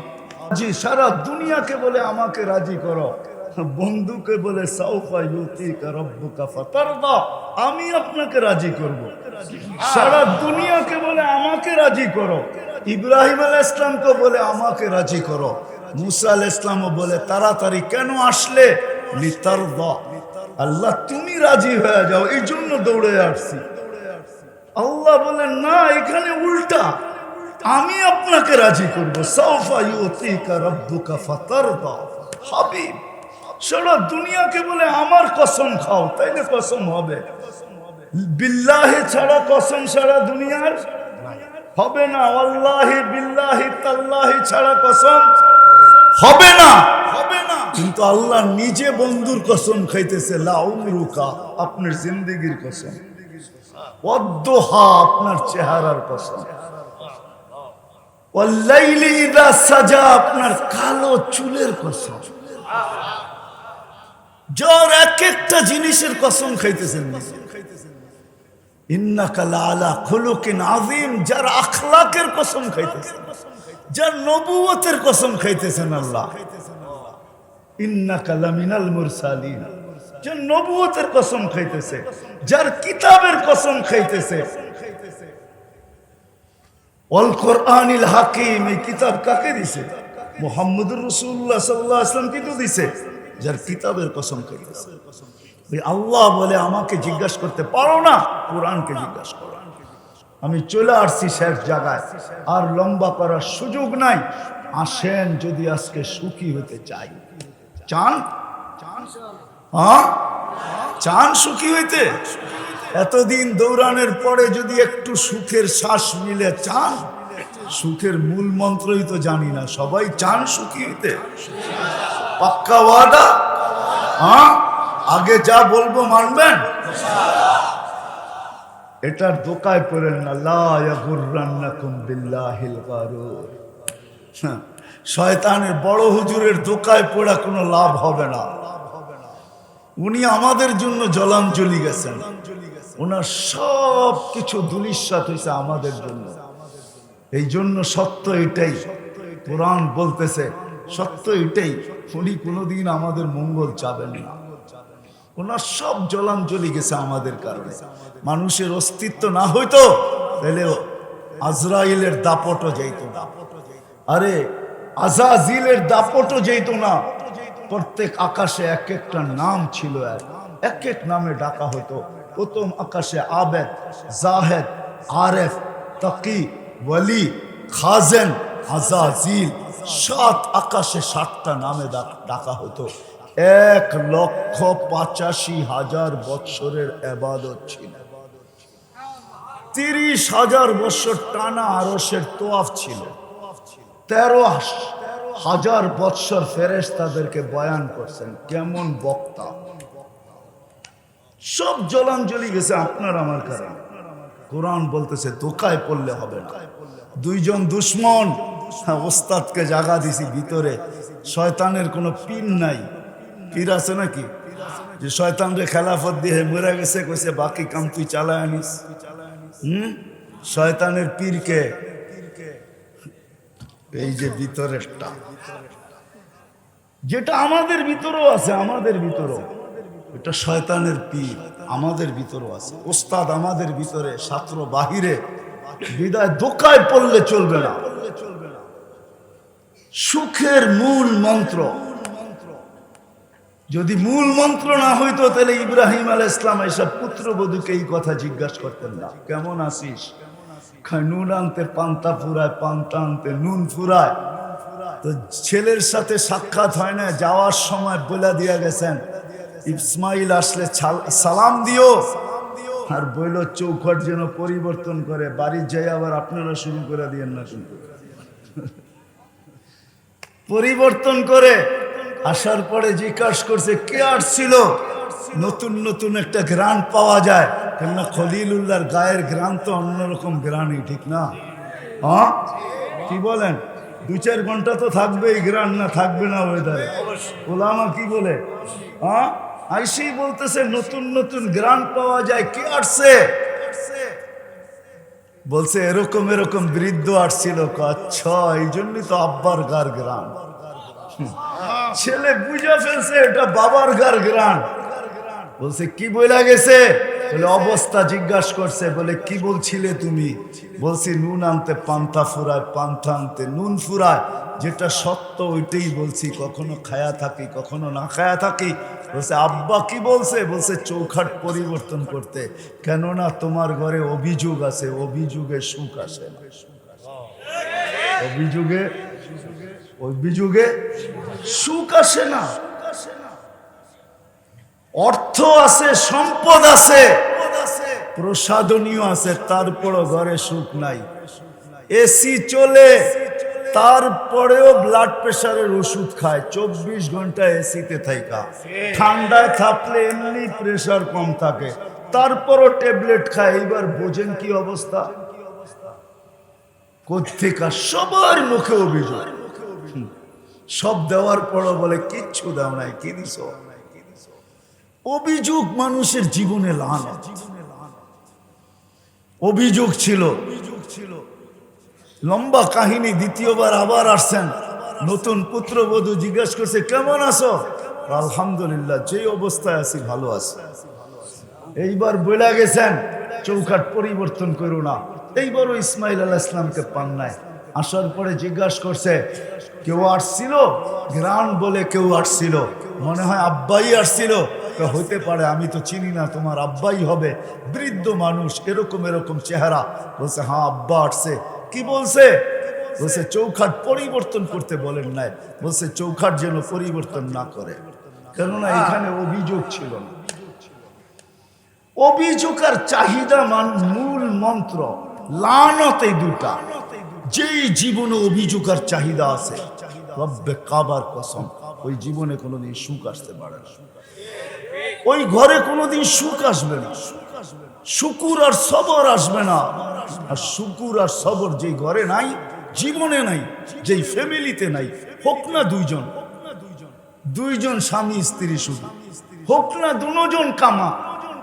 জি সারা দুনিয়াকে বলে আমাকে রাজি করো, বন্ধুকে বলে সাউফা ইউতিকা রাব্বুকা ফাতারদা, আমি আপনাকে রাজি করব। সারা দুনিয়াকে বলে আমাকে রাজি করো, ইব্রাহিম আলাইহিস সালামকে বলে আমাকে রাজি করো, মুসা আলাইহিস সালামও বলে তাড়াতাড়ি কেন আসলে, লিতারদা, আল্লাহ তুমি রাজি হয়ে যাও, এই জন্য দৌড়ে আসছি। আল্লাহ বলেন না, এখানে উল্টা, আমি আপনাকে রাজি করবো। সাউফা ইউতিকা রাব্বুকা ফাতারদা। হাবিব সারা দুনিয়াকে বলে আমার কসম খাও, তাইলে কসম হবে। বিল্লাহি ছাড়া কসম সারা দুনিয়ার হবে না, আল্লাহি বিল্লাহি তাল্লাহি ছাড়া কসম হবে না। কিন্তু আল্লাহ নিজে বন্ধুর কসম খাইতেছে, লা উমরুকা, আপনার জিন্দেগির কসম, ওয়াদ্দুহা, আপনার চেহারার কসম, ওয়াল্লাইলি ইযা সাজা, আপনার কালো চুলের কসম। যার এক একটা জিনিসের কসম খাইতেছেন। ইন্নাকা লাআলা খুলুকিন আযীম, যার আখলাকের কসম খাইতেছেন, যার নবুয়তের কসম খাইতেছেন আল্লাহ। ইন্নাকা লামিনাল মুরসালিন, যার নবুয়তের কসম খাইতেছে, যার কিতাবের কসম খাইতেছে। ওয়াল কোরআনিল হাকিম, এই কিতাব কাকে দিছে? মুহাম্মদুর রাসূলুল্লাহ সাল্লাল্লাহু আলাইহি ওয়াসাল্লাম কি তো দিছে, যার কিতাবের কসম খাইতেছে। আল্লাহ বলে আমাকে জিজ্ঞাসা করতে পারো না, কোরআনকে জিজ্ঞাসা করো। আমি চলে আসছি শেষ জায়গায়, আর লম্বা করার সুযোগ নাই। আসেন, যদি আজকে সুখী হতে চাই, চান? হ্যাঁ, চান সুখী হইতে? এতদিন দৌড়ানোর পরে যদি একটু সুখের শ্বাস মিলে, চান? সুখের মূল মন্ত্রই তো জানি না, সবাই চান সুখী হইতে? পাক্কা ওয়াদা? হ্যাঁ, আগে যা বলবো মানবেন? এটার দোকায় পড়েন না, লা ইয়াগুররান্নাকুম বিল্লাহিল গারুর। শয়তানের বড় হুজুরের দোকায় পড়া কোনো লাভ হবে না। উনি আমাদের জন্য জলাঞ্জলি গেছেন, ওনার সব কিছু ধূলিসাৎ হয়েছে আমাদের জন্য। এই জন্য সত্য এটাই, কোরআন বলতেছে সত্য এটাই, উনি কোনোদিন আমাদের মঙ্গল চাবেন না। ওনার সব জলাঞ্জলি গেছে আমাদের কারণে। মানুষের অস্তিত্ব না হইতো তাহলে আজরাইলের দাপটও যেত না, আরে আজাজিলের দাপটও যেত না। প্রত্যেক আকাশে এক একটা নাম ছিল, এক এক নামে ডাকা হতো। প্রথম আকাশে আবেদ, জাহেদ, আরেফ, তাকি, ওয়ালি, খাজেন, আজাজিল, 7 আকাশে 7টা নামে ডাকা হতো। 1,85,000 বৎসরের ইবাদত ছিল। 30,000 বছর টানা আরশের তোয়াফ ছিল। 13,000 বৎসর ফেরেশতাদেরকে বয়ান করছেন, কেমন বক্তা। সব জলাঞ্জলি গেছে আপনার আমার কারণে। কোরআন বলতেছে দোকায় পড়লে হবে না। 2 জন দুশ্মন, ওস্তাদকে জাগা দিছি ভিতরে, শয়তানের কোনো পীর নাই। পীর আছে নাকি যে শয়তানরে খেলাফত দিয়ে মরে গেছে, কইছে বাকি কাম তুই চালায় আনিস? শয়তানের পীরকে এই যে ভিতরেরটা, যেটা আমাদের ভিতরেও আছে, আমাদের ভিতরেও এটা শয়তানের পীর আমাদের ভিতরেও আছে। ওস্তাদ আমাদের ভিতরে, ছাত্র বাহিরে। বিদায় দোকায় পড়লে চলবে না। সুখের মূল মন্ত্র, যদি মূল মন্ত্র না হইতো তাহলে ইব্রাহিম আলাইহিস সালাম এসব পুত্রবধূকে এই কথা জিজ্ঞাসা করতেন না, কেমন আছিস? নুন আনতে পান্তা ফুরায়, পান্তা আনতে নুন ফুরায়। তো ছেলের সাথে সাক্ষাৎ হয় না, যাওয়ার সময় বলে দিয়া গেছেন ইসমাইল আসলে সালাম দিও, আর বইল চৌখট যেন পরিবর্তন করে, বাড়ি যাই আবার আপনারা শুরু করে দিয়েন না। কিন্তু পরিবর্তন করে আসার পরে জিজ্ঞাসা করছে কে আসছিল। নতুন নতুন একটা গ্রান পাওয়া যায়, কেননা খলিলুল্লাহর গায়ের গ্রান তো অন্যরকম গ্রানই, ঠিক না? হ্যাঁ, কি বলেন? 2-4 ঘন্টা তো থাকবে এই গ্রান, না থাকবে না ওয়েদারে? ওলামা কি বলে? হ্যাঁ, আইসেই বলতেছে নতুন নতুন গ্রান পাওয়া যায়, কে আসছে? বলছে এরকম এরকম বৃদ্ধ আসছিল। আচ্ছা, এই জন্যই তো আব্বার গার গ্রান। ছেলে বুঝে ফেলছে এটা বাবার গার গ্রান। বলছে কি বইলা গেছে? বলে অবস্থা জিজ্ঞাসা করছে। বলে কি বলছিলে তুমি? বলছি নুন আনতে পান্তা ফুরায়, পান্তা আনতে নুন ফুরায়। যেটা সত্য ওইটাই বলছি, কখনো খায়া থাকি কখনো না খায়া থাকি। বলছে আব্বা কি বলছে? বলছে চৌখাট পরিবর্তন করতে, কেননা তোমার ঘরে অভিযোগ আছে, অভিযোগে সুখ আসে না। অভিযোগে অভিযোগে সুখ আসে না। অর্থ আছে, সম্পদ আছে, প্রসাদনীয় আছে, তারপরও ঘরে সুখ নাই। এসি চলে, তারপরেও ব্লাড প্রেশারের ওষুধ খায়, 24 ঘন্টা এসিতে থাকা। ঠান্ডায় থাকলে এমনি প্রেশার কম থাকে, তারপরও ট্যাবলেট খায়। এইবার বোঝেন কি অবস্থা। কোত্থেকা সবার মুখে অভিযোগ। সব দেওয়ার পরও বলে কিচ্ছু দাও নাই, কি দিছ? অভিযোগ মানুষের জীবনে লানত। অভিযোগ ছিল, লম্বা কাহিনী। দ্বিতীয়বার আবার আসছেন, নতুন পুত্রবধূ জিজ্ঞেস করছে কেমন আছো? আলহামদুলিল্লাহ, যে অবস্থায় আছি ভালো আছি। এইবার বলে গেছেন চৌখাট পরিবর্তন করো না। এইবারও ইসমাইল আলাইহিস সালামকে পান নাই। আসার পরে জিজ্ঞাসা করছে কেউ আসছিল? গ্রাম বলে কেউ আসছিল, মনে হয় আব্বাই আসছিল। হইতে পারে, আমি তো চিনি না, তোমার আব্বাই হবে, বৃদ্ধ মানুষ, এরকম এরকম চেহারা। বলছে হ্যাঁ আব্বা আসছে। কি বলছে? বলছে চৌখাট পরিবর্তন করতে বলেন নাই। বলছে চৌখাট যেন পরিবর্তন না করে, কেননা এখানে অভিযোগ ছিল না। অভিযোগ আর চাহিদা মূল মন্ত্র, লানত এই দুটা। যেই জীবনে অভিযোগ আর চাহিদা আছে, রব্বে কাবার কসম, ওই জীবনে কোনোদিন সুখ আসতে পারে না। ওই ঘরে কোনোদিন সুখ আসবে না, শুকুর আর সবর আসবে না। আর শুকুর আর সবর যেই ঘরে নাই, জীবনে নাই, যেই ফ্যামিলিতে নাই, হোক না দুইজন স্বামী স্ত্রী, শুধু হোক না দুজন কামা,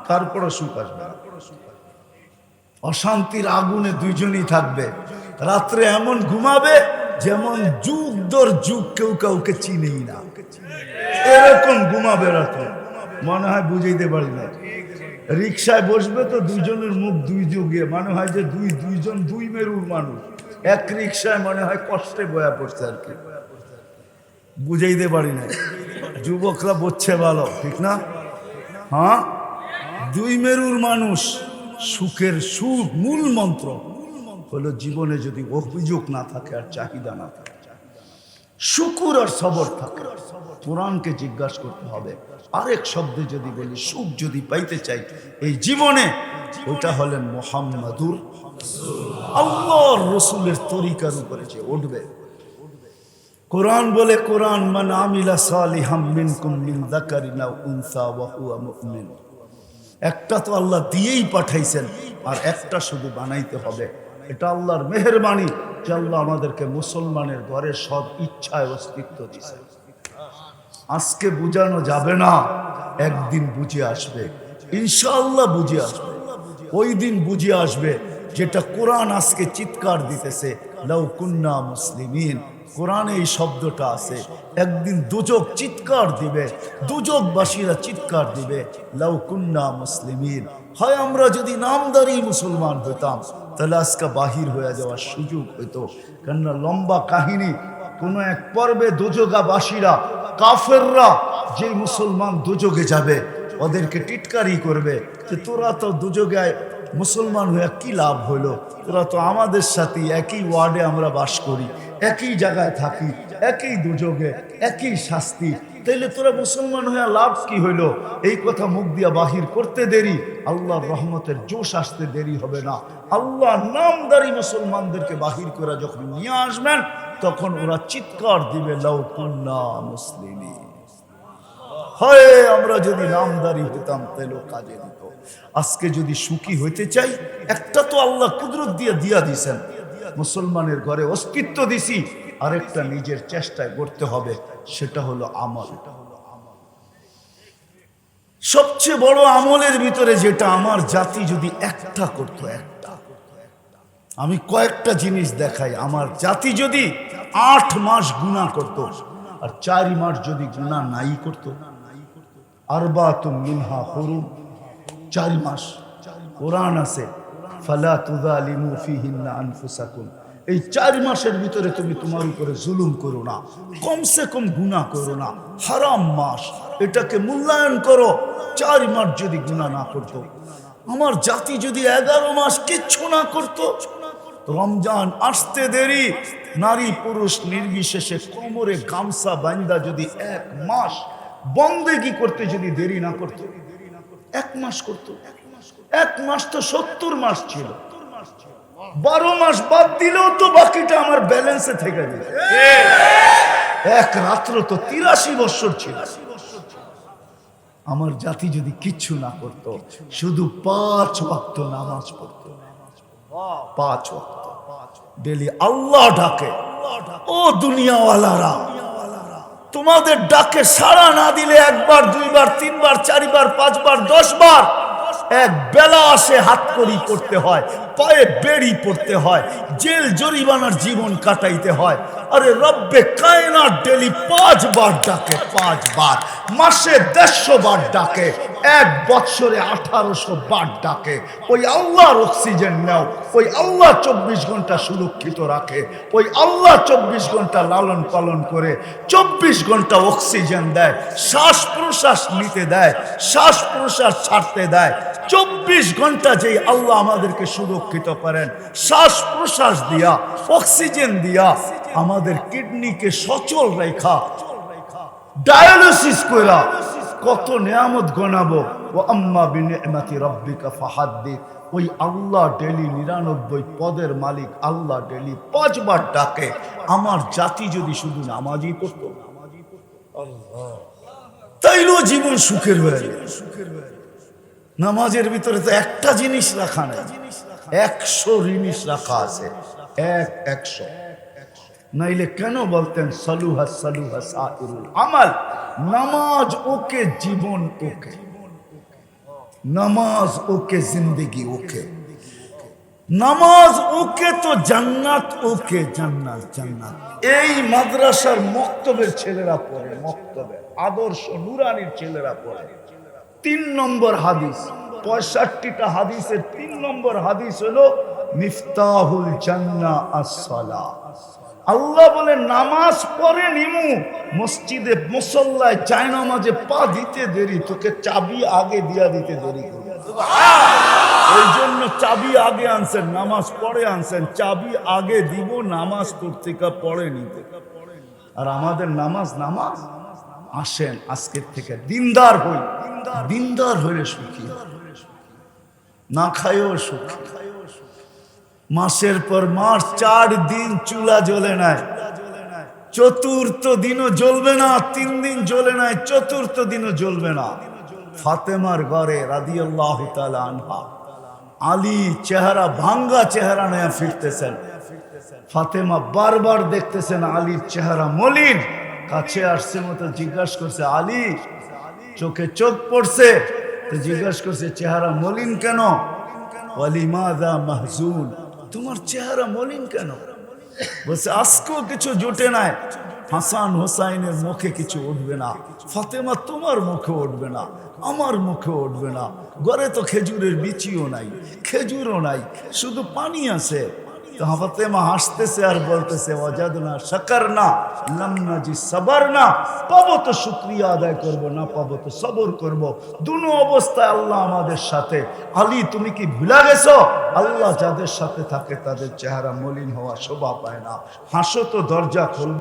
তারপরে সুখ আসবে না। অশান্তির আগুনে দুইজনই থাকবে। রাত্রে এমন ঘুমাবে যেমন যুগ দর যুগ কেউ কাউকে চিনেই না, এরকম ঘুমাবে রাত্রে। মনে হয় বুঝাইতে পারি না। রিক্সায় বসবে তো দুইজনের মুখ দুই যুগে, মনে হয় যে দুইজন দুই মেরুর মানুষ। এক রিক্সায় মনে হয় কষ্টে বয়া পড়ছে আর কি, বুঝাইতে পারি না। যুবকরা বলছে ভালো, ঠিক না? হ্যাঁ, দুই মেরুর মানুষ। সুখের সুখ মূল মন্ত্র হলো জীবনে যদি অভিযোগ না থাকে আর চাহিদা না থাকে, শুকুর আর সবর থাকে। কোরআনকে জিজ্ঞাসা করতে হবে। আরেক শব্দে যদি বলি, সুখ যদি পাইতে চাই এই জীবনে, ওটা হলেন মুহাম্মাদুর আল্লাহর রাসূলের তরিকার উপরে যে উঠবে। কোরআন বলে, কোরআন মান আমিলা সালিহাম মিনকুম মিন যাকারিন আও উনসা ওয়া হুয়া মুমিন। একটা তো আল্লাহ দিয়েই পাঠাইছেন, আর একটা শুধু বানাইতে হবে। এটা আল্লাহর মেহেরবানি যে আল্লাহ আমাদেরকে মুসলমানের ঘরে সব ইচ্ছায় অস্তিত্ব দিয়েছে। আজকে বুঝানো যাবে না, একদিন বুঝে আসবে, ইনশাআল্লাহ বুঝে আসবে। ওই দিন বুঝে আসবে যেটা কোরআন আজকে চিৎকার দিতেছে, লাউ কুন্না মুসলিমিন। কোরআনে এই শব্দটা আছে। একদিন দুজক চিৎকার দিবে, দুজকবাসীরা চিৎকার দিবে, লাউ কুন্না মুসলিমিন। হয় আমরা যদি নামদারি মুসলমান হইতাম, তাহলে আজকে বাহির হয়ে যাওয়ার সুযোগ হইতো। কেননা লম্বা কাহিনী। কোন এক পর্বে দুজগাবাসীরা, কাফেররা, যে মুসলমান দুজগে যাবে, ওদেরকে টিটকারি করবে যে তোরা তো দুজগে মুসলমান হয়ে কি লাভ হইলো? তোরা তো আমাদের সাথে একই ওয়ার্ডে আমরা বাস করি, একই জায়গায় থাকি, একই দুজগে, একই শাস্তি, তাইলে তোরা মুসলমান হয়ে লাভ কি হইলো? এই কথা মুখ দিয়া বাহির করতে দেরি, আল্লাহর রহমতের জোশ আসতে দেরি হবে না। আল্লাহ নামদারি মুসলমানদেরকে বাহির করে যখন নিয়ে আসবেন, তখন ওরা চিৎকার দিবে, লাউ কুন্না মুসলিমিন। হয় আমরা যদি নামদারি হইতাম তাহলে কাজে দিত। আজকে যদি সুখী হইতে চাই, একটা তো আল্লাহ কুদরত দিয়ে দিয়া দিছেন, মুসলমানের ঘরে অস্তিত্ব দিছি, আরেকটা নিজের চেষ্টায় করতে হবে, সেটা হলো আমল। সবচেয়ে বড় আমলের ভিতরে যেটা আমার জাতি যদি একটা করতো, একটা, আমি কয়েকটা জিনিস দেখাই, আমার জাতি যদি 8 মাস গুনাহ করত আর 4 মাস যদি গুনাহ নাই করত, আরবাতুম মিনহা হুরুম, 4 মাস কোরআন আছে, ফালা তুযালিমু ফীহিন্না আনফুসাকুম, এই 4 মাসের ভিতরে তুমি তোমার উপরে জুলুম করো না, কমসে কম গুনাহ করো না। হারাম মাস, এটাকে মূল্যায়ন করো। 4 মাস যদি গুনাহ না করতো, আমার জাতি যদি 11 মাস কিচ্ছু না করতো, রমজান আসতে দেরি, নারী পুরুষ নির্বিশেষে কোমরে গামছা বাঁধা যদি 1 মাস বন্দেগী করতে যদি দেরি না করতো, 1 মাস করতো। 1 মাস তো 70 মাস ছিল, 12 মাস বাদ দিলেও তো বাকিটা আমার ব্যালেন্সে থেকে যেত। এক রাত্র তো 83 বছর ছিল। আমার জাতি যদি কিচ্ছু না করত, শুধু 5 ওয়াক্ত নামাজ পড়তো, 5 ওয়াক্ত ডেলি আল্লাহ ডাকে। ও দুনিয়াওয়ালারা, তোমাদের ডাকে সাড়া না দিলে 1 বার 2 বার 3 বার 4 বার 5 বার 10 বার এক বেলা আসে, হাত করি পড়তে হয়, পায়ে বেড়ি পড়তে হয়, জেল জরিমানার জীবন কাটাইতে হয়। আরে রব্বে কায়নাত ডেলি 5 বার ডাকে, 5 বার, মাসে 150 বার ডাকে, 1 বছরে 1800 বার ডাকে। ওই আল্লাহর অক্সিজেন নাও, ওই আল্লাহ 24 ঘন্টা সুরক্ষিত রাখে, ওই আল্লাহ 24 ঘন্টা লালন পালন করে, 24 ঘন্টা অক্সিজেন দেয়, শ্বাস প্রশ্বাস নিতে দেয়, শ্বাস প্রশ্বাস ছাড়তে দেয়। 24 ঘন্টা যেই আল্লাহ আমাদেরকে সুরক্ষিত করেন, শ্বাস প্রশ্বাস দিয়া, অক্সিজেন দিয়া, আমাদের কিডনিকে সচল রেখা, ডায়ালিসিস কইরা কত নিয়ামত গনাবো। ও আম্মা বিনিআমাতি রাব্বিকা ফাহাদ্দিস, ওই আল্লাহ ডেলি 99 পদের মালিক আল্লাহ ডেলি 5 বার ডাকে। আমার জাতি যদি শুধু নামাজই পড়তো, তাইলেও জীবন সুখের হয়ে যায়। নামাজের ভিতরে তো একটা জিনিস রাখা নেই, 100 জিনিস রাখা আছে, 100। নাইলে কেন বলতেন সালুহা সালুহা সাইরুল আমাল, নামাজ ওকে, জীবন ওকে, নামাজ ওকে, জিন্দেগি ওকে, নামাজ ওকে তো জান্নাত ওকে, জান্নাত জান্নাত। এই মাদ্রাসার মক্তবের ছেলেরা পড়ে, মক্তবের আদর্শ নুরানির ছেলেরা পড়ে। 3 নম্বর হাদিস, 65টা হাদিসের 3 নম্বর হাদিস হলো মিফতাহুল জান্নাহ আস-সালাহ। আল্লাহ বলে নামাজ পড়ে নিমু, মসজিদে মুসল্লায় জায়নামাজে পা দিতে দেরি, তোকে চাবি আগে দিয়া দিতে দেরি করবে। এই জন্য চাবি আগে আনছেন, নামাজ পড়ে আনছেন, চাবি আগে দিব, নামাজ তোর থেকে পড়ে নিতে। আর আমাদের নামাজ নামাজ আসেন আজকের থেকে দিনদার হই, দিনদার হইলে সুখী, না খাইও সুখী। মাসের পর মাস 4 দিন চুলা জ্বলে নাই, 4th দিনও জ্বলবে না, 3 দিন জ্বলে নাই, 4th দিনও জ্বলবে না। ফাতেমার ঘরে রাদিয়াল্লাহু তাআলা আনহা, আলী চেহারা ভাঙ্গা চেহারা নিয়ে ফিরতেছেন। ফাতেমা বারবার দেখতেছেন আলীর চেহারা মলিন, কাছে আসছে মতো জিজ্ঞাসা করছে, আলী চোখে চোখ পড়ছে, তো জিজ্ঞাসা করছে চেহারা মলিন কেন? ওয়ালিমাযা মাহজুন, তোমার চেহারা মলিন কেন? বলছে আজকেও কিছু জুটে নাই, হাসান হোসাইনের মুখে কিছু উঠবে না, ফাতেমা তোমার মুখে উঠবে না, আমার মুখে উঠবে না, ঘরে তো খেজুরের বিচিও নাই, খেজুরও নাই, শুধু পানি আছে। তো ফাতেমা হাসতেছে আর বলতেছে ওয়াজাদনা শাকারনা লাম নাজি সাবারনা, পাবো তো শুকরিয়া আদায় করব, না পাবো তো সবর করব, দুনো অবস্থায় আল্লাহ আমাদের সাথে। আলী তুমি কি ভুলে গেছো, আল্লাহ যাদের সাথে থাকে তাদের চেহারা মলিন হওয়া শোভা পায় না। হাসো তো দরজা খুলবে।